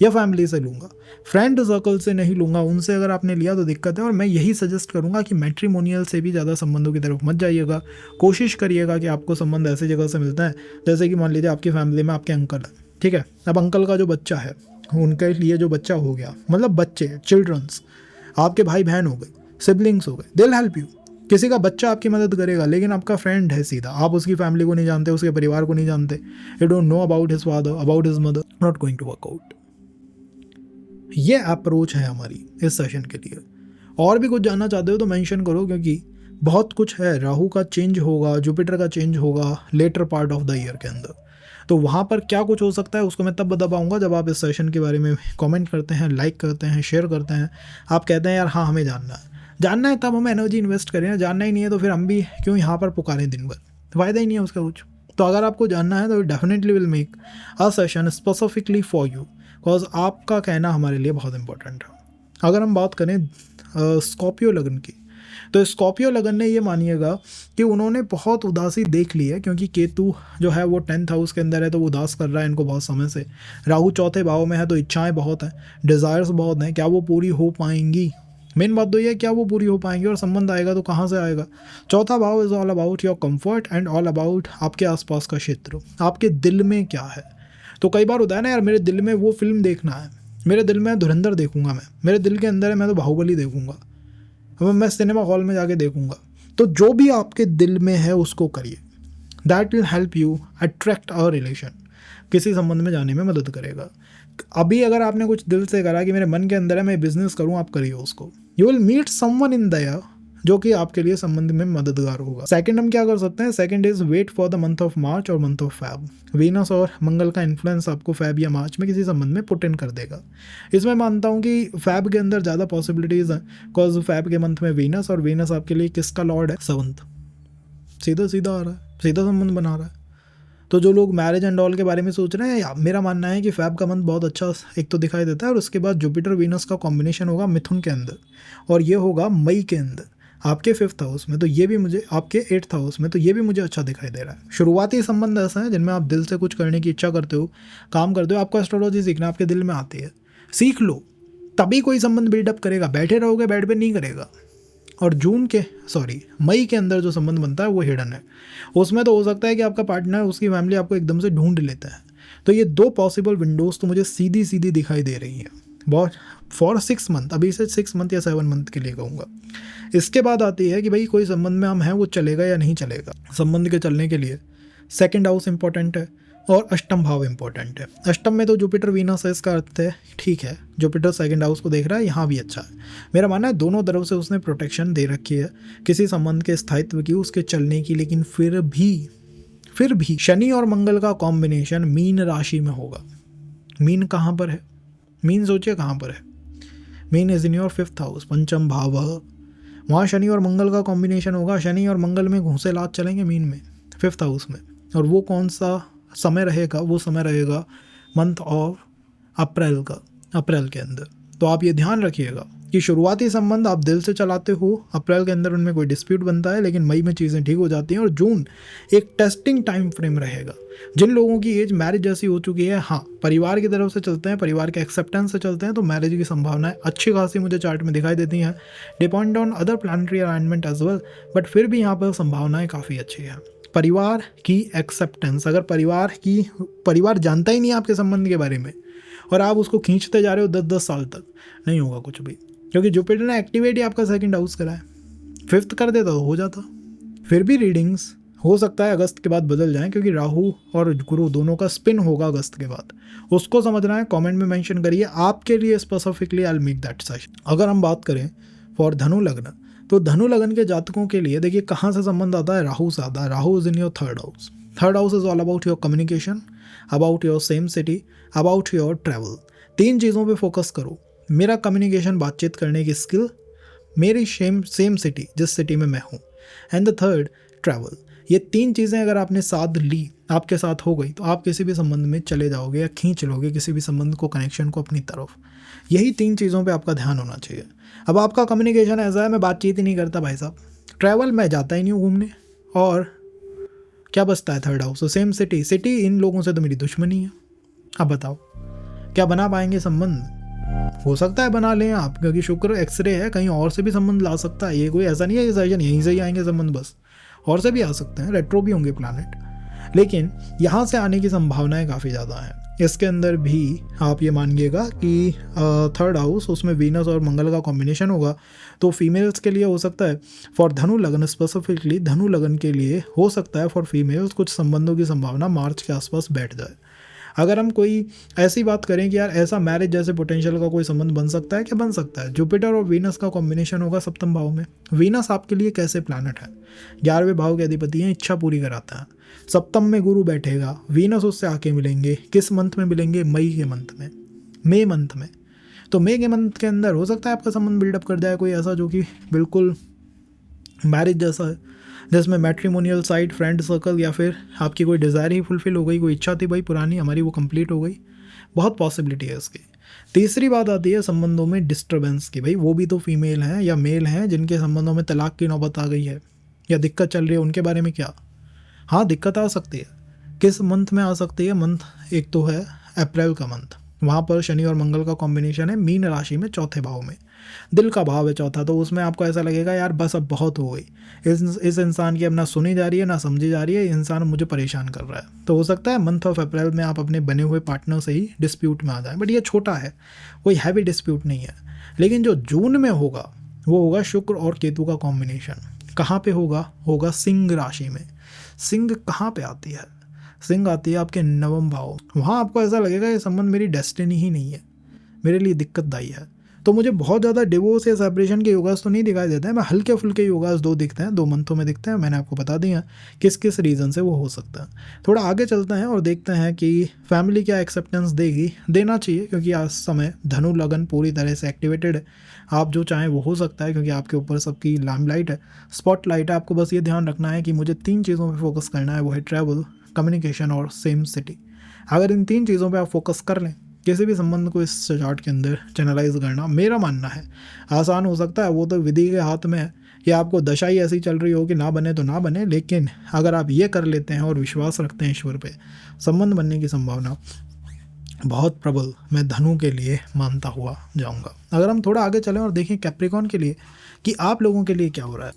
Speaker 1: या फैमिली से लूँगा, फ्रेंड सर्कल से नहीं लूँगा। उनसे अगर आपने लिया तो दिक्कत है। और मैं यही सजेस्ट करूँगा कि मैट्रिमोनियल से भी ज़्यादा संबंधों की तरफ मत जाइएगा। कोशिश करिएगा कि आपको संबंध ऐसी जगह से मिलता है, जैसे कि मान लीजिए आपकी फैमिली में आपके अंकल है, ठीक है, अब अंकल का जो बच्चा है, उनके लिए जो बच्चा हो गया, मतलब बच्चे, चिल्ड्रंस, आपके भाई बहन हो गए, सिबलिंग्स हो गए, दे विल हेल्प यू। किसी का बच्चा आपकी मदद करेगा, लेकिन आपका फ्रेंड है सीधा, आप उसकी फैमिली को नहीं जानते, उसके परिवार को नहीं जानते, you don't know about his father, about his mother, not going to work out. ये अप्रोच है हमारी इस सेशन के लिए। और भी कुछ जानना चाहते हो तो मेंशन करो, क्योंकि बहुत कुछ है। राहु का चेंज होगा, जुपिटर का चेंज होगा later part of the year के अंदर, तो वहाँ पर क्या कुछ हो सकता है उसको मैं तब बता पाऊँगा जब आप इस सेशन के बारे में कमेंट करते हैं, लाइक करते हैं, शेयर करते हैं। आप कहते हैं यार हाँ हमें जानना है, तब हम एनर्जी इन्वेस्ट करें। जानना ही नहीं है तो फिर हम भी क्यों यहाँ पर पुकारें दिन भर, फ़ायदा ही नहीं है उसका कुछ। तो अगर आपको जानना है तो definitely will make a session specifically for you, because आपका कहना हमारे लिए बहुत इंपॉर्टेंट है। अगर हम बात करें स्कॉर्पियो लगन की, तो स्कॉर्पियो लगन ने ये मानिएगा कि उन्होंने बहुत उदासी देख ली है, क्योंकि केतु जो है वो 10th हाउस के अंदर है, तो वो उदास कर रहा है इनको बहुत समय से। राहु 4थे भाव में है, तो इच्छाएं बहुत हैं, डिज़ायर्स बहुत हैं, क्या वो पूरी हो पाएंगी। मेन बात तो ये है क्या वो पूरी हो पाएंगी, और संबंध आएगा तो कहाँ से आएगा। 4था भाव is all about your comfort and all about आपके आसपास का क्षेत्र, आपके दिल में क्या है। तो कई बार होता है ना यार, मेरे दिल में वो फिल्म देखना है, मेरे दिल में है धुरंधर देखूंगा, मैं मेरे दिल के अंदर है मैं तो बाहुबली देखूंगा, अब मैं सिनेमा हॉल में जाके देखूंगा। तो जो भी आपके दिल में है उसको करिए, that will help you attract a relation, किसी संबंध में जाने में मदद करेगा। अभी अगर आपने कुछ दिल से करा कि मेरे मन के अंदर है मैं बिजनेस करूँ, आप करिए उसको, you will meet someone in दया जो कि आपके लिए संबंध में मददगार होगा। सेकंड हम क्या कर सकते हैं, second is wait for the month of March और मंथ ऑफ फैब। वीनस और मंगल का इन्फ्लुएंस आपको फैब या मार्च में किसी संबंध में पुट इन कर देगा। इसमें मानता हूँ कि फैब के अंदर ज़्यादा पॉसिबिलिटीज़ हैं, बिकॉज फैब के मंथ में वीनस, और वीनस आपके लिए किसका लॉर्ड है, 7th, सीधा सीधा आ रहा है, सीधा संबंध बना रहा है। तो जो लोग मैरिज एंड ऑल के बारे में सोच रहे हैं, मेरा मानना है कि फैब का मंथ बहुत अच्छा एक तो दिखाई देता है, और उसके बाद जुपिटर वीनस का कॉम्बिनेशन होगा मिथुन के अंदर, और ये होगा मई के अंदर आपके 5th हाउस में, तो ये भी मुझे आपके 8th हाउस में, तो ये भी मुझे अच्छा दिखाई दे रहा है। शुरुआती संबंध ऐसा है जिनमें आप दिल से कुछ करने की इच्छा करते हो, काम करते हो, आपको एस्ट्रोलॉजी सीखना आपके दिल में आती है, सीख लो, तभी कोई संबंध बिल्डअप करेगा, बैठे रहोगे बेड पे नहीं करेगा। और मई के अंदर जो संबंध बनता है वो हिडन है, उसमें तो हो सकता है कि आपका पार्टनर, उसकी फैमिली आपको एकदम से ढूंढ लेता है। तो ये 2 पॉसिबल विंडोज़ तो मुझे सीधी सीधी दिखाई दे रही हैं बहुत, फॉर 6 मंथ, अभी से 6 मंथ या 7 मंथ के लिए कहूँगा। इसके बाद आती है कि भाई कोई संबंध में हम हैं वो चलेगा या नहीं चलेगा। संबंध के चलने के लिए 2nd हाउस इंपॉर्टेंट है और अष्टम भाव इंपॉर्टेंट है। अष्टम में तो जुपिटर वीनस है, इसका अर्थ है ठीक है, जुपिटर 2nd हाउस को देख रहा है, यहाँ भी अच्छा है। मेरा मानना है दोनों तरफ से उसने प्रोटेक्शन दे रखी है किसी संबंध के स्थायित्व की, उसके चलने की। लेकिन फिर भी शनि और मंगल का कॉम्बिनेशन मीन राशि में होगा। मीन कहाँ पर है, मीन सोचिए कहाँ पर है, mean is in your 5th house, पंचम भाव, वहाँ शनि और मंगल का कॉम्बिनेशन होगा। शनि और मंगल में घूंसे लात चलेंगे मीन में, 5th हाउस में, और वो कौन सा समय रहेगा, वो समय रहेगा मंथ ऑफ अप्रैल के अंदर। तो आप ये ध्यान रखिएगा कि शुरुआती संबंध आप दिल से चलाते हो, अप्रैल के अंदर उनमें कोई डिस्प्यूट बनता है, लेकिन मई में चीज़ें ठीक हो जाती हैं, और जून एक टेस्टिंग टाइम फ्रेम रहेगा। जिन लोगों की एज मैरिज जैसी हो चुकी है, हाँ, परिवार की तरफ से चलते हैं, परिवार के एक्सेप्टेंस से चलते हैं, तो मैरिज की संभावनाएं अच्छी खासी मुझे चार्ट में दिखाई देती हैं, depend on other planetary alignment as well, but फिर भी यहाँ पर संभावनाएं काफ़ी अच्छी है। परिवार की एक्सेप्टेंस, अगर परिवार जानता ही नहीं है आपके संबंध के बारे में और आप उसको खींचते जा रहे हो 10-10 साल तक, नहीं होगा कुछ भी, क्योंकि जुपिटर ने एक्टिवेट ही आपका 2nd हाउस करा है। 5th कर देता तो हो जाता। फिर भी रीडिंग्स हो सकता है अगस्त के बाद बदल जाएं, क्योंकि राहु और गुरु दोनों का स्पिन होगा अगस्त के बाद, उसको समझना है। कमेंट में मेंशन करिए आपके लिए specifically, I will make that suggestion. अगर हम बात करें फॉर धनु लग्न, तो धनु लगन के जातकों के लिए देखिए कहाँ से संबंध आता है, राहु से आता है। Rahu is in your 3rd house. 3rd house is all about your communication, about your same city, about your travel. 3 चीज़ों पे फोकस करो, मेरा कम्युनिकेशन, बातचीत करने की स्किल, मेरी सेम सिटी जिस सिटी में मैं हूँ, एंड द 3rd ट्रैवल। ये 3 चीज़ें अगर आपने साथ ली, आपके साथ हो गई, तो आप किसी भी संबंध में चले जाओगे या खींच लोगे किसी भी संबंध को, कनेक्शन को अपनी तरफ। यही 3 चीज़ों पे आपका ध्यान होना चाहिए। अब आपका कम्युनिकेशन ऐसा है, मैं बातचीत ही नहीं करता भाई साहब, ट्रैवल मैं जाता ही नहीं हूँ घूमने, और क्या बचता है 3rd हाउस, तो सेम सिटी। इन लोगों से तो मेरी दुश्मनी है। अब बताओ क्या बना पाएंगे संबंध? हो सकता है बना लें आप, क्योंकि शुक्र एक्सरे है, कहीं और से भी संबंध ला सकता है। ये कोई ऐसा नहीं है कि सजेशन यहीं से ही आएंगे संबंध, बस और से भी आ सकते हैं, रेट्रो भी होंगे प्लैनेट, लेकिन यहाँ से आने की संभावनाएं काफ़ी ज़्यादा हैं। इसके अंदर भी आप ये मानिएगा कि 3rd हाउस, उसमें वीनस और मंगल का कॉम्बिनेशन होगा, तो फीमेल्स के लिए हो सकता है, फॉर धनु लगन स्पेसिफिकली, धनु लगन के लिए हो सकता है फॉर फीमेल्स कुछ संबंधों की संभावना मार्च के आसपास बैठ जाए। अगर हम कोई ऐसी बात करें कि यार ऐसा मैरिज जैसे पोटेंशियल का कोई संबंध बन सकता है, क्या बन सकता है? जुपिटर और वीनस का कॉम्बिनेशन होगा 7th भाव में। वीनस आपके लिए कैसे प्लैनेट है? 11वें भाव के अधिपति हैं, इच्छा पूरी कराता है। 7th में गुरु बैठेगा, वीनस उससे आके मिलेंगे। किस मंथ में मिलेंगे? मई के मंथ में, मई मंथ में। तो मई के मंथ के अंदर हो सकता है आपका संबंध बिल्डअप कर जाए कोई ऐसा जो कि बिल्कुल मैरिज जैसा है, जिसमें मैट्रिमोनियल साइड, फ्रेंड सर्कल, या फिर आपकी कोई डिज़ायर ही फुलफिल हो गई, कोई इच्छा थी भाई पुरानी हमारी, वो कंप्लीट हो गई। बहुत पॉसिबिलिटी है इसकी। तीसरी बात आती है संबंधों में डिस्टर्बेंस की। भाई वो भी तो फीमेल हैं या मेल हैं जिनके संबंधों में तलाक की नौबत आ गई है या दिक्कत चल रही है, उनके बारे में क्या? हाँ, दिक्कत आ सकती है। किस मंथ में आ सकती है? मंथ एक तो है अप्रैल का मंथ, वहाँ पर शनि और मंगल का कॉम्बिनेशन है मीन राशि में चौथे भाव में, दिल का भाव है चौथा, तो उसमें आपको ऐसा लगेगा यार बस अब बहुत हो गई, इस इंसान की अब ना सुनी जा रही है ना समझी जा रही है, ये इंसान मुझे परेशान कर रहा है। तो हो सकता है मंथ ऑफ अप्रैल में आप अपने बने हुए पार्टनर से ही डिस्प्यूट में आ जाएं, बट ये छोटा है, कोई हैवी डिस्प्यूट नहीं है। लेकिन जो जून में होगा वो होगा शुक्र और केतु का कॉम्बिनेशन। कहाँ पे होगा सिंह राशि में। सिंह कहाँ पे आती है? सिंह आती है आपके नवम भाव। वहाँ आपको ऐसा लगेगा ये संबंध मेरी डेस्टिनी ही नहीं है, मेरे लिए दिक्कतदायी है। तो मुझे बहुत ज़्यादा डिवोर्स या सेपरेशन के योगास तो नहीं दिखाई देते हैं, मैं हल्के फुल्के योगास दो दिखते हैं, 2 मंथों में दिखते हैं। मैंने आपको बता दिया किस किस रीज़न से वो हो सकता है। थोड़ा आगे चलते हैं और देखते हैं कि फैमिली क्या एक्सेप्टेंस देगी। देना चाहिए, क्योंकि आज समय धनु लगन पूरी तरह से एक्टिवेटेड है। आप जो चाहें वो हो सकता है, क्योंकि आपके ऊपर सबकी लाइमलाइट है, स्पॉटलाइट है। आपको बस ये ध्यान रखना है कि मुझे 3 चीज़ों पर फोकस करना है, वो है ट्रैवल, कम्युनिकेशन और सेम सिटी। अगर इन 3 चीज़ों पर आप फोकस कर लें, किसी भी संबंध को इस चार्ट के अंदर चैनलाइज करना मेरा मानना है आसान हो सकता है। वो तो विधि के हाथ में है, या आपको दशा ही ऐसी चल रही हो कि ना बने तो ना बने, लेकिन अगर आप ये कर लेते हैं और विश्वास रखते हैं ईश्वर पे, संबंध बनने की संभावना बहुत प्रबल मैं धनु के लिए मानता हुआ जाऊंगा। अगर हम थोड़ा आगे चलें और देखें कैप्रिकॉन के लिए कि आप लोगों के लिए क्या हो रहा है।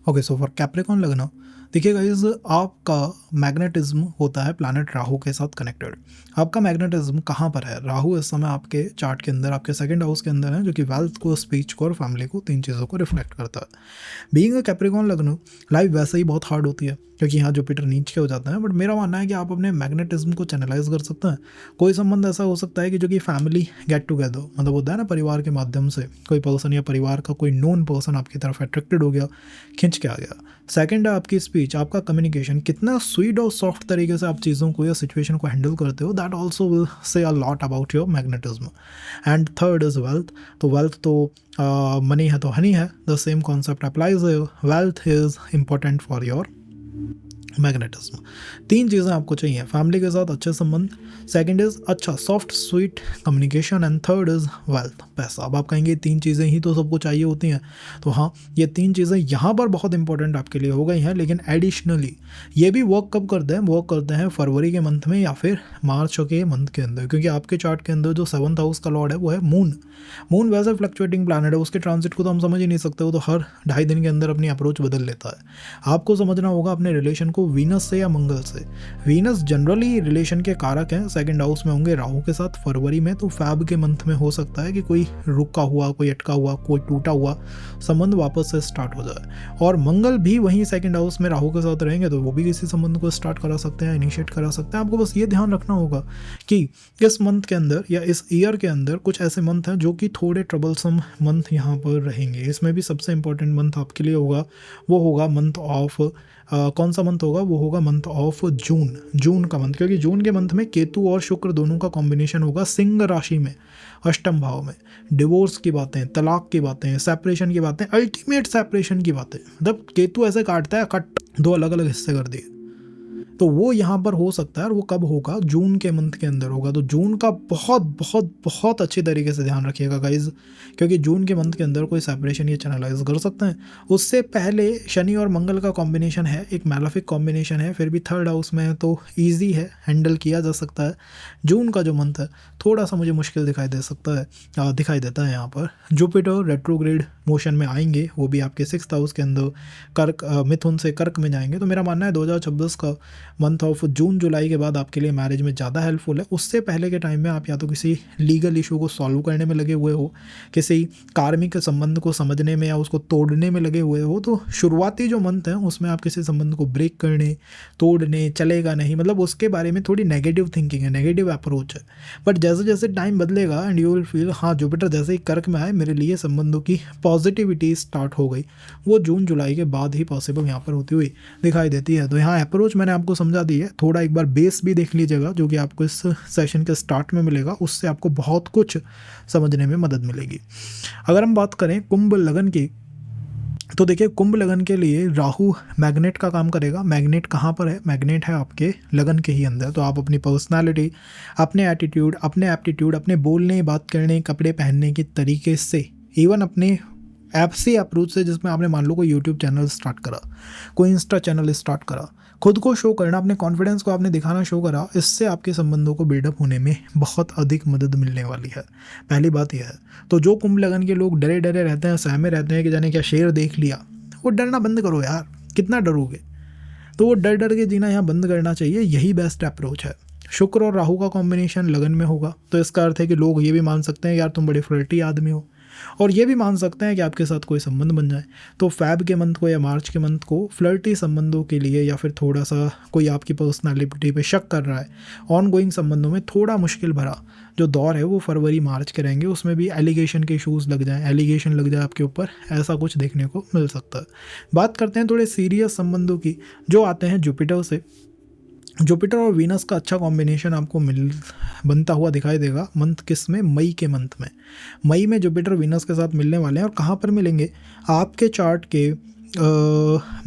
Speaker 1: ओके, सो फॉर कैप्रिकॉन लगना, देखिए गाइस, आपका मैग्नेटिज्म होता है प्लैनेट राहु के साथ कनेक्टेड। आपका मैग्नेटिज्म कहाँ पर है? राहु इस समय आपके चार्ट के अंदर आपके 2nd हाउस के अंदर है, जो कि वेल्थ को, स्पीच को और फैमिली को, 3 चीज़ों को रिफ्लेक्ट करता है। बीइंग अ कैप्रिकॉन लग्न, लाइफ वैसे ही बहुत हार्ड होती है, क्योंकि यहाँ जुपिटर नीचे हो जाता है। बट मेरा मानना है कि आप अपने मैग्नेटिज्म को चैनलाइज कर सकते हैं। कोई संबंध ऐसा हो सकता है कि जो कि फैमिली गेट टुगेदर, मतलब होता है ना, परिवार के माध्यम से कोई पर्सन या परिवार का कोई नोन पर्सन आपकी तरफ अट्रैक्टेड हो गया, खिंच के आ गया। सेकंड है आपकी स्पीच, आपका कम्युनिकेशन, कितना स्वीट और सॉफ्ट तरीके से आप चीज़ों को या सिचुएशन को हैंडल करते हो, that also will say a lot about your magnetism. And third is wealth. तो वेल्थ तो मनी है तो हनी है, the same concept applies. Wealth is important for your magnetism. 3 चीज़ें आपको चाहिए, फैमिली के साथ अच्छे संबंध, सेकंड इज़ अच्छा soft sweet communication, and third is wealth, पैसा। अब आप कहेंगे 3 चीज़ें ही तो सबको चाहिए होती हैं, तो हाँ, ये 3 चीज़ें यहाँ पर बहुत इंपॉर्टेंट आपके लिए हो गई हैं। लेकिन एडिशनली ये भी वर्क कब करते हैं? वर्क करते हैं फरवरी के मंथ में या फिर मार्च के मंथ के अंदर, क्योंकि आपके चार्ट के अंदर जो 7th हाउस का लॉर्ड है वो है मून। मून वैसे फ्लक्चुएटिंग प्लैनेट है, उसके ट्रांजिट को तो हम समझ ही नहीं सकते, वो तो हर 2.5 दिन के अंदर अपनी अप्रोच बदल लेता है। आपको समझना होगा अपने रिलेशन को वीनस से या मंगल से। वीनस जनरली रिलेशन के कारक हैं, 2nd हाउस में होंगे राहु के साथ फरवरी में, तो फैब के मंथ में हो सकता है कि कोई रुका हुआ, कोई अटका हुआ, कोई टूटा हुआ संबंध वापस से स्टार्ट हो जाए। और मंगल भी वहीं 2nd हाउस में राहु के साथ रहेंगे, तो वो भी किसी संबंध को स्टार्ट करा सकते हैं, इनिशिएट करा सकते हैं। आपको बस ये ध्यान रखना होगा कि इस मंथ के अंदर या इस ईयर के अंदर कुछ ऐसे मंथ हैं जो कि थोड़े ट्रबलसम मंथ यहाँ पर रहेंगे। इसमें भी सबसे इंपॉर्टेंट मंथ आपके लिए होगा, वो होगा मंथ ऑफ कौन सा मंथ होगा? वो होगा मंथ ऑफ जून का मंथ, क्योंकि जून के मंथ में केतु और शुक्र दोनों का कॉम्बिनेशन होगा सिंह राशि में, 8म भाव में। डिवोर्स की बातें, तलाक की बातें, सेपरेशन की बातें, अल्टीमेट सेपरेशन की बातें, मतलब केतु ऐसे काटता है, कट 2 अलग अलग हिस्से कर दिए, तो वो यहाँ पर हो सकता है। और वो कब होगा? जून के मंथ के अंदर होगा। तो जून का बहुत बहुत बहुत अच्छी तरीके से ध्यान रखिएगा गाइज, क्योंकि जून के मंथ के अंदर कोई सेपरेशन ये चैनलाइज कर सकते हैं। उससे पहले शनि और मंगल का कॉम्बिनेशन है, एक मैलेफिक कॉम्बिनेशन है, फिर भी 3rd हाउस में है, तो ईजी है, हैंडल किया जा सकता है। जून का जो मंथ है थोड़ा सा मुझे मुश्किल दिखाई देता है। यहाँ पर जुपिटर रेट्रोग्रेड मोशन में आएंगे, वो भी आपके 6th हाउस के अंदर, कर्क, मिथुन से कर्क में जाएंगे। तो मेरा मानना है 2026 का मंथ ऑफ जून जुलाई के बाद आपके लिए मैरिज में ज़्यादा हेल्पफुल है। उससे पहले के टाइम में आप या तो किसी लीगल इशू को सॉल्व करने में लगे हुए हो, किसी कार्मिक संबंध को समझने में या उसको तोड़ने में लगे हुए हो, तो शुरुआती जो मंथ है उसमें आप किसी संबंध को ब्रेक करने, तोड़ने, चलेगा नहीं, मतलब उसके बारे में थोड़ी नेगेटिव थिंकिंग है, नेगेटिव अप्रोच है। बट जैसे जैसे टाइम बदलेगा एंड यू विल फील, हाँ जुपिटर जैसे ही कर्क में आए, मेरे लिए संबंधों की पॉजिटिविटी स्टार्ट हो गई, वो जून जुलाई के बाद ही पॉसिबल यहाँ पर होती हुई दिखाई देती है। तो यहाँ अप्रोच मैंने आपको समझा दी है। थोड़ा एक बार बेस भी देख लीजिएगा, जो कि आपको इस सेशन के स्टार्ट में मिलेगा, उससे आपको बहुत कुछ समझने में मदद मिलेगी। अगर हम बात करें कुंभ लगन की, तो देखिए कुंभ लगन के लिए राहु मैग्नेट का काम करेगा। मैग्नेट कहाँ पर है? मैग्नेट है आपके लगन के ही अंदर। तो आप अपनी पर्सनालिटी, अपने एटीट्यूड, अपने एप्टीट्यूड, अपने बोलने, बात करने, कपड़े पहनने के तरीके से, इवन अपने ऐप से अप्रोच से, जिसमें आपने मान लो कोई यूट्यूब चैनल स्टार्ट करा, कोई इंस्टा चैनल स्टार्ट करा, खुद को शो करना, अपने कॉन्फिडेंस को आपने दिखाना शो करा, इससे आपके संबंधों को बिल्डअप होने में बहुत अधिक मदद मिलने वाली है। पहली बात यह है। तो जो कुंभ लगन के लोग डरे डरे रहते हैं, सहमे रहते हैं कि जाने क्या शेर देख लिया, वो डरना बंद करो यार, कितना डरोगे। तो वो डर डर के जीना यहाँ बंद करना चाहिए, यही बेस्ट अप्रोच है। शुक्र और राहु का कॉम्बिनेशन लगन में होगा, तो इसका अर्थ है कि लोग ये भी मान सकते हैं यार तुम बड़े फ्लर्टी आदमी हो, और ये भी मान सकते हैं कि आपके साथ कोई संबंध बन जाए। तो फैब के मंथ को या मार्च के मंथ को फ्लर्टी संबंधों के लिए, या फिर थोड़ा सा कोई आपकी पर्सनालिटी पे शक कर रहा है, ऑन गोइंग संबंधों में थोड़ा मुश्किल भरा जो दौर है वो फरवरी मार्च के रहेंगे। उसमें भी एलिगेशन के इशूज़ लग जाएँ, एलिगेशन लग जाए आपके ऊपर, ऐसा कुछ देखने को मिल सकता है। बात करते हैं थोड़े सीरियस संबंधों की, जो आते हैं जुपिटर से। जुपिटर और वीनस का अच्छा कॉम्बिनेशन आपको बनता हुआ दिखाई देगा मंथ किस में, मई के मंथ में। मई में जुपिटर वीनस के साथ मिलने वाले हैं, और कहाँ पर मिलेंगे, आपके चार्ट के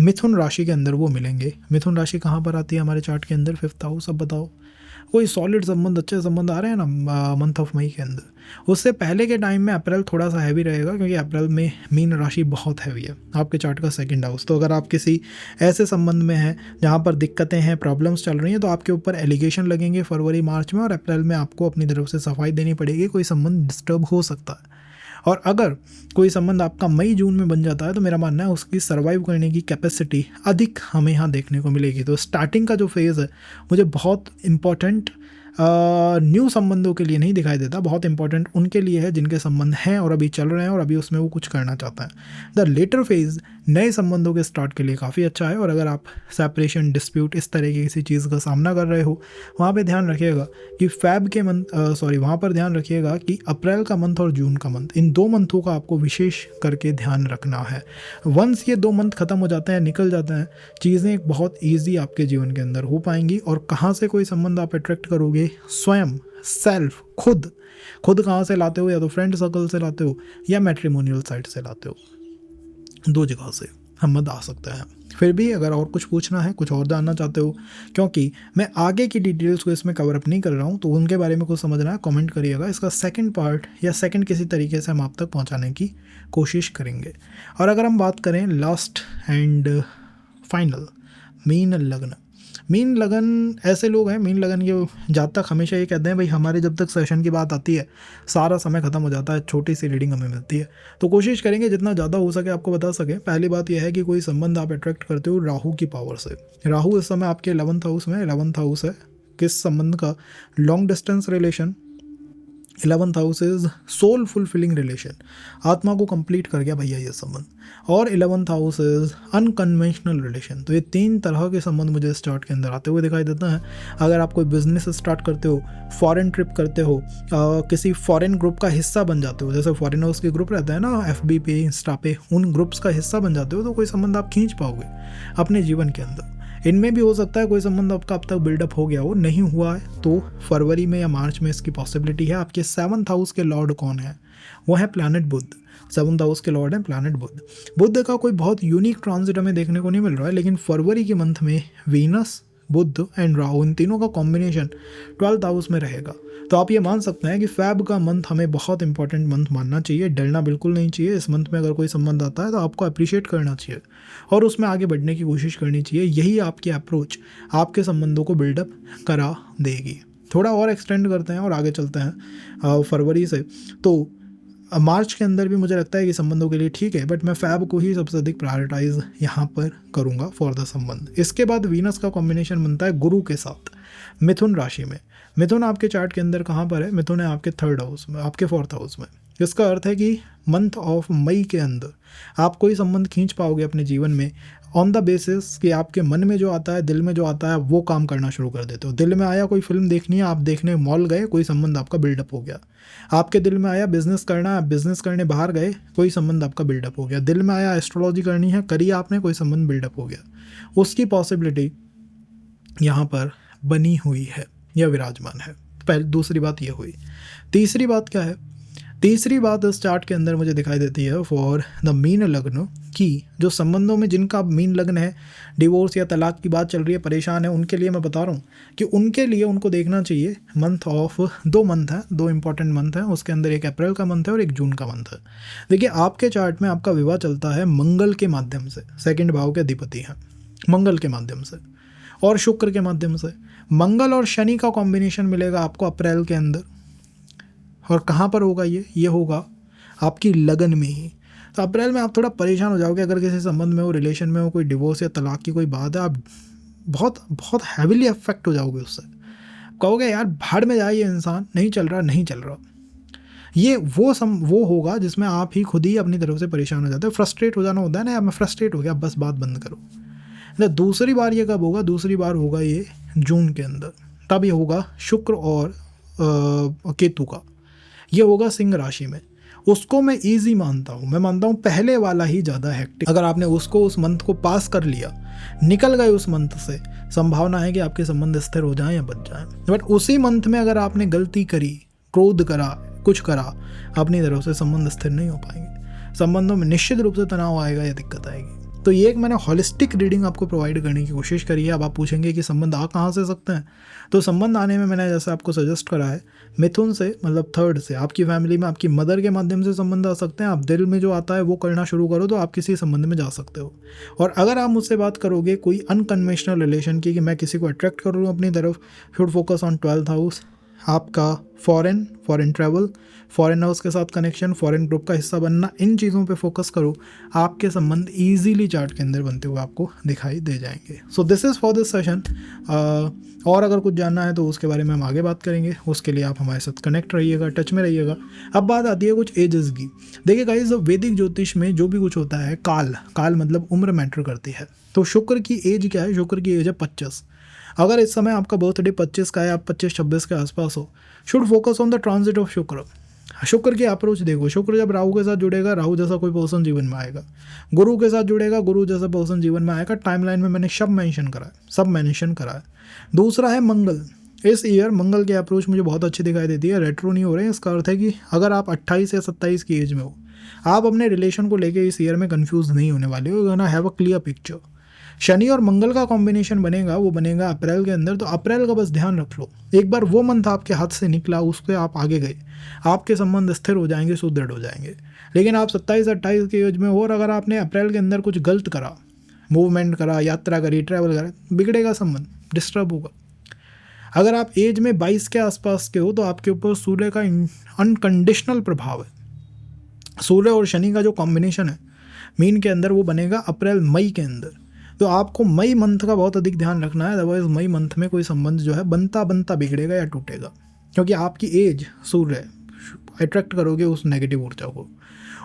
Speaker 1: मिथुन राशि के अंदर वो मिलेंगे। मिथुन राशि कहाँ पर आती है हमारे चार्ट के अंदर, 5th हाउस। अब बताओ कोई सॉलिड संबंध, अच्छे संबंध आ रहे हैं ना मंथ ऑफ मई के अंदर। उससे पहले के टाइम में अप्रैल थोड़ा सा हैवी रहेगा, क्योंकि अप्रैल में मीन राशि बहुत हैवी है, आपके चार्ट का 2nd हाउस। तो अगर आप किसी ऐसे संबंध में हैं जहाँ पर दिक्कतें हैं, प्रॉब्लम्स चल रही हैं, तो आपके ऊपर एलिगेशन लगेंगे फरवरी मार्च में, और अप्रैल में आपको अपनी तरफ से सफाई देनी पड़ेगी, कोई संबंध डिस्टर्ब हो सकता है। और अगर कोई संबंध आपका मई जून में बन जाता है, तो मेरा मानना है उसकी सर्वाइव करने की कैपेसिटी अधिक हमें यहाँ देखने को मिलेगी। तो स्टार्टिंग का जो फेज़ है मुझे बहुत इम्पॉर्टेंट न्यू संबंधों के लिए नहीं दिखाई देता, बहुत इंपॉर्टेंट उनके लिए है जिनके संबंध हैं और अभी चल रहे हैं और अभी उसमें वो कुछ करना चाहते हैं। द लेटर फेज़ नए संबंधों के स्टार्ट के लिए काफ़ी अच्छा है। और अगर आप सेपरेशन, डिस्प्यूट, इस तरह की किसी चीज़ का सामना कर रहे हो, वहाँ पे ध्यान रखिएगा कि फैब के वहाँ पर ध्यान रखिएगा कि अप्रैल का मंथ और जून का मंथ, इन 2 मंथों का आपको विशेष करके ध्यान रखना है। वंस ये 2 मंथ खत्म हो जाते हैं, निकल जाते हैं, चीज़ें बहुत ईजी आपके जीवन के अंदर हो पाएंगी। और कहाँ से कोई संबंध आप अट्रैक्ट करोगे, स्वयं, सेल्फ, खुद कहाँ से लाते हो, या तो फ्रेंड सर्कल से लाते हो या मैट्रिमोनियल साइट से लाते हो, 2 जगह से हम आ सकते हैं। फिर भी अगर और कुछ पूछना है, कुछ और जानना चाहते हो, क्योंकि मैं आगे की डिटेल्स को इसमें कवर अप नहीं कर रहा हूँ, तो उनके बारे में कुछ समझना है, कमेंट करिएगा। इसका 2nd पार्ट या 2nd किसी तरीके से हम आप तक पहुँचाने की कोशिश करेंगे। और अगर हम बात करें लास्ट एंड फाइनल, मीन लगन। मीन लगन ऐसे लोग हैं, मीन लगन के जातक हमेशा ये कहते हैं भाई हमारे जब तक सेशन की बात आती है सारा समय ख़त्म हो जाता है, छोटी सी रीडिंग हमें मिलती है। तो कोशिश करेंगे जितना ज़्यादा हो सके आपको बता सके। पहली बात यह है कि कोई संबंध आप अट्रैक्ट करते हो राहु की पावर से। राहु इस समय आपके 11th हाउस में, 11th हाउस है किस संबंध का, long distance relation. 11th house is soul fulfilling relation, आत्मा को कंप्लीट कर गया भैया ये संबंध। और 11th house is unconventional relation. तो ये 3 तरह के संबंध मुझे इस चार्ट के अंदर आते हुए दिखाई देते हैं। अगर आप कोई बिजनेस स्टार्ट करते हो, फॉरेन ट्रिप करते हो, किसी फॉरेन ग्रुप का हिस्सा बन जाते हो, जैसे फॉरेनर्स के ग्रुप रहते हैं ना FB पे, इंस्टा पे, उन ग्रुप्स का हिस्सा बन जाते हो, तो कोई संबंध आप खींच पाओगे अपने जीवन के अंदर। इनमें भी हो सकता है कोई संबंध आपका अब तक बिल्डअप हो गया हो, नहीं हुआ है तो फरवरी में या मार्च में इसकी पॉसिबिलिटी है। आपके 7th हाउस के लॉर्ड कौन है, वो है प्लैनेट बुध। 7th हाउस के लॉर्ड है प्लैनेट बुध। बुध का कोई बहुत यूनिक ट्रांजिट हमें देखने को नहीं मिल रहा है, लेकिन फरवरी के मंथ में वीनस, बुध एंड राहु, इन तीनों का कॉम्बिनेशन 12th हाउस में रहेगा। तो आप ये मान सकते हैं कि फैब का मंथ हमें बहुत इंपॉर्टेंट मंथ मानना चाहिए, डरना बिल्कुल नहीं चाहिए। इस मंथ में अगर कोई संबंध आता है तो आपको अप्रिशिएट करना चाहिए और उसमें आगे बढ़ने की कोशिश करनी चाहिए। यही आपकी अप्रोच आपके संबंधों को बिल्डअप करा देगी। थोड़ा और एक्सटेंड करते हैं और आगे चलते हैं फरवरी से। तो मार्च के अंदर भी मुझे लगता है कि संबंधों के लिए ठीक है, बट मैं फैब को ही सबसे अधिक प्रायोरिटाइज यहाँ पर करूँगा फॉर द संबंध। इसके बाद वीनस का कॉम्बिनेशन बनता है गुरु के साथ मिथुन राशि में। मिथुन आपके चार्ट के अंदर कहाँ पर है, मिथुन है आपके 3rd हाउस में, आपके 4th हाउस में। इसका अर्थ है कि मंथ ऑफ मई के अंदर आप कोई संबंध खींच पाओगे अपने जीवन में ऑन द बेसिस कि आपके मन में जो आता है, दिल में जो आता है, वो काम करना शुरू कर देते हो। दिल में आया कोई फिल्म देखनी है, आप देखने मॉल गए, कोई संबंध आपका बिल्डअप हो गया। आपके दिल में आया बिजनेस करना है, आप बिजनेस करने बाहर गए, कोई संबंध आपका बिल्डअप हो गया। दिल में आया एस्ट्रोलॉजी करनी है, करी आपने, कोई संबंध बिल्डअप हो गया। उसकी पॉसिबिलिटी यहाँ पर बनी हुई है या विराजमान है। पहले दूसरी बात ये हुई। तीसरी बात क्या है, तीसरी बात इस चार्ट के अंदर मुझे दिखाई देती है फॉर द मीन लग्न की जो संबंधों में जिनका मीन लग्न है, डिवोर्स या तलाक की बात चल रही है, परेशान है, उनके लिए मैं बता रहा हूँ कि उनके लिए उनको देखना चाहिए मंथ ऑफ 2 मंथ है, 2 इंपॉर्टेंट मंथ हैं। उसके अंदर एक अप्रैल का मंथ है और एक जून का मंथ है। देखिए आपके चार्ट में आपका विवाह चलता है मंगल के माध्यम से, 2nd भाव के अधिपति हैं, मंगल के माध्यम से। और शुक्र के माध्यम से। मंगल और शनि का कॉम्बिनेशन मिलेगा आपको अप्रैल के अंदर। और कहाँ पर होगा ये होगा आपकी लगन में ही। तो अप्रैल में आप थोड़ा परेशान हो जाओगे अगर किसी संबंध में हो, रिलेशन में हो, कोई डिवोर्स या तलाक की कोई बात है, आप बहुत बहुत हैविली अफेक्ट हो जाओगे उससे। कहोगे यार भाड़ में जाए, ये इंसान नहीं चल रहा। ये वो होगा जिसमें आप ही खुद ही अपनी तरफ से परेशान हो जाते हो। फ्रस्ट्रेट हो जाना होता है ना, यार मैं फ्रस्ट्रेट हो गया, बस बात बंद करो। तो दूसरी बार ये कब होगा? दूसरी बार होगा ये जून के अंदर। तब ये होगा शुक्र और केतु का। ये होगा सिंह राशि में। उसको मैं ईजी मानता हूँ, मैं मानता हूँ पहले वाला ही ज़्यादा हेक्टिक। अगर आपने उस मंथ को पास कर लिया, निकल गए उस मंथ से, संभावना है कि आपके संबंध स्थिर हो जाएं या बच जाएं। बट उसी मंथ में अगर आपने गलती करी, क्रोध करा, कुछ करा, अपनी तरफ से संबंध स्थिर नहीं हो पाएंगे। संबंधों में निश्चित रूप से तनाव आएगा या दिक्कत आएगी। तो ये एक मैंने हॉलिस्टिक रीडिंग आपको प्रोवाइड करने की कोशिश करी है। अब आप पूछेंगे कि संबंध आ कहाँ से सकते हैं? तो संबंध आने में मैंने जैसे आपको सजेस्ट करा है, मिथुन से, मतलब थर्ड से, आपकी फैमिली में आपकी मदर के माध्यम से संबंध आ सकते हैं। आप दिल में जो आता है वो करना शुरू करो तो आप किसी संबंध में जा सकते हो। और अगर आप मुझसे बात करोगे कोई अनकन्वेंशनल रिलेशन की, कि मैं किसी को अट्रैक्ट कर रहा हूँ अपनी तरफ, should focus on 12th house. आपका फॉरेन ट्रैवल, फॉरेनर्स के साथ कनेक्शन, फॉरेन ग्रुप का हिस्सा बनना, इन चीज़ों पे फोकस करो, आपके संबंध इजीली चार्ट के अंदर बनते हुए आपको दिखाई दे जाएंगे। So this is for this session. और अगर कुछ जानना है तो उसके बारे में हम आगे बात करेंगे। उसके लिए आप हमारे साथ कनेक्ट रहिएगा, टच में रहिएगा। अब बात आती है कुछ एजेस की। देखिए गाइस, वैदिक ज्योतिष में जो भी कुछ होता है, काल मतलब उम्र मैटर करती है। तो शुक्र की एज क्या है? शुक्र की एज है 25। अगर इस समय आपका बर्थडे 25 का है, आप 25-26 के आसपास हो, should focus on the transit of शुक्र। शुक्र की अप्रोच देखो। शुक्र जब राहु के साथ जुड़ेगा, राहु जैसा कोई पर्सन जीवन में आएगा। गुरु के साथ जुड़ेगा, गुरु जैसा पर्सन जीवन में आएगा। टाइमलाइन में मैंने सब मेंशन करा है। दूसरा है मंगल। इस ईयर मंगल की अप्रोच मुझे बहुत अच्छी दिखाई देती है। रेट्रो नहीं हो रहे हैं। इसका अर्थ है कि अगर आप 28 या 27 की एज में हो, आप अपने रिलेशन को लेकर इस ईयर में कन्फ्यूज नहीं होने वाले हो। Gonna have a clear picture. Shani और मंगल का कॉम्बिनेशन बनेगा, वो बनेगा अप्रैल के अंदर। तो अप्रैल का बस ध्यान रख लो। एक बार वो मंथ आपके हाथ से निकला, उसके आप आगे गए, आपके संबंध स्थिर हो जाएंगे, सुदृढ़ हो जाएंगे। लेकिन आप 27-28 की एज में हो और अगर आपने अप्रैल के अंदर कुछ गलत करा, मूवमेंट करा, यात्रा करी, ट्रैवल करा, बिगड़ेगा संबंध, डिस्टर्ब होगा। अगर आप एज में 22 के आसपास के हो तो आपके ऊपर सूर्य का अनकंडीशनल प्रभाव है। सूर्य और शनि का जो कॉम्बिनेशन है मीन के अंदर, वो बनेगा अप्रैल मई के अंदर। तो आपको मई मंथ का बहुत अधिक ध्यान रखना है। अदरवाइज मई मंथ में कोई संबंध जो है बनता बिगड़ेगा या टूटेगा, क्योंकि आपकी एज, सूर्य, अट्रैक्ट करोगे उस नेगेटिव ऊर्जा को।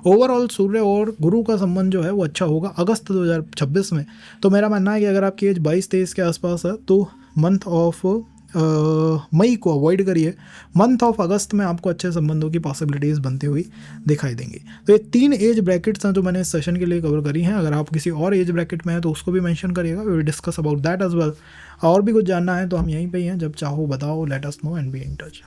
Speaker 1: ओवरऑल सूर्य और गुरु का संबंध जो है वो अच्छा होगा अगस्त 2026 में। तो मेरा मानना है कि अगर आपकी एज 22-23 के आसपास है तो मंथ ऑफ मई को अवॉइड करिए। मंथ ऑफ अगस्त में आपको अच्छे संबंधों की पॉसिबिलिटीज़ बनती हुई दिखाई देंगी। तो ये 3 एज ब्रैकेट्स हैं जो मैंने इस सेशन के लिए कवर करी हैं। अगर आप किसी और एज ब्रैकेट में हैं तो उसको भी मेंशन करिएगा, we will discuss about that as well. और भी कुछ जानना है तो हम यहीं पे ही हैं, जब चाहो बताओ, let us know and be in touch.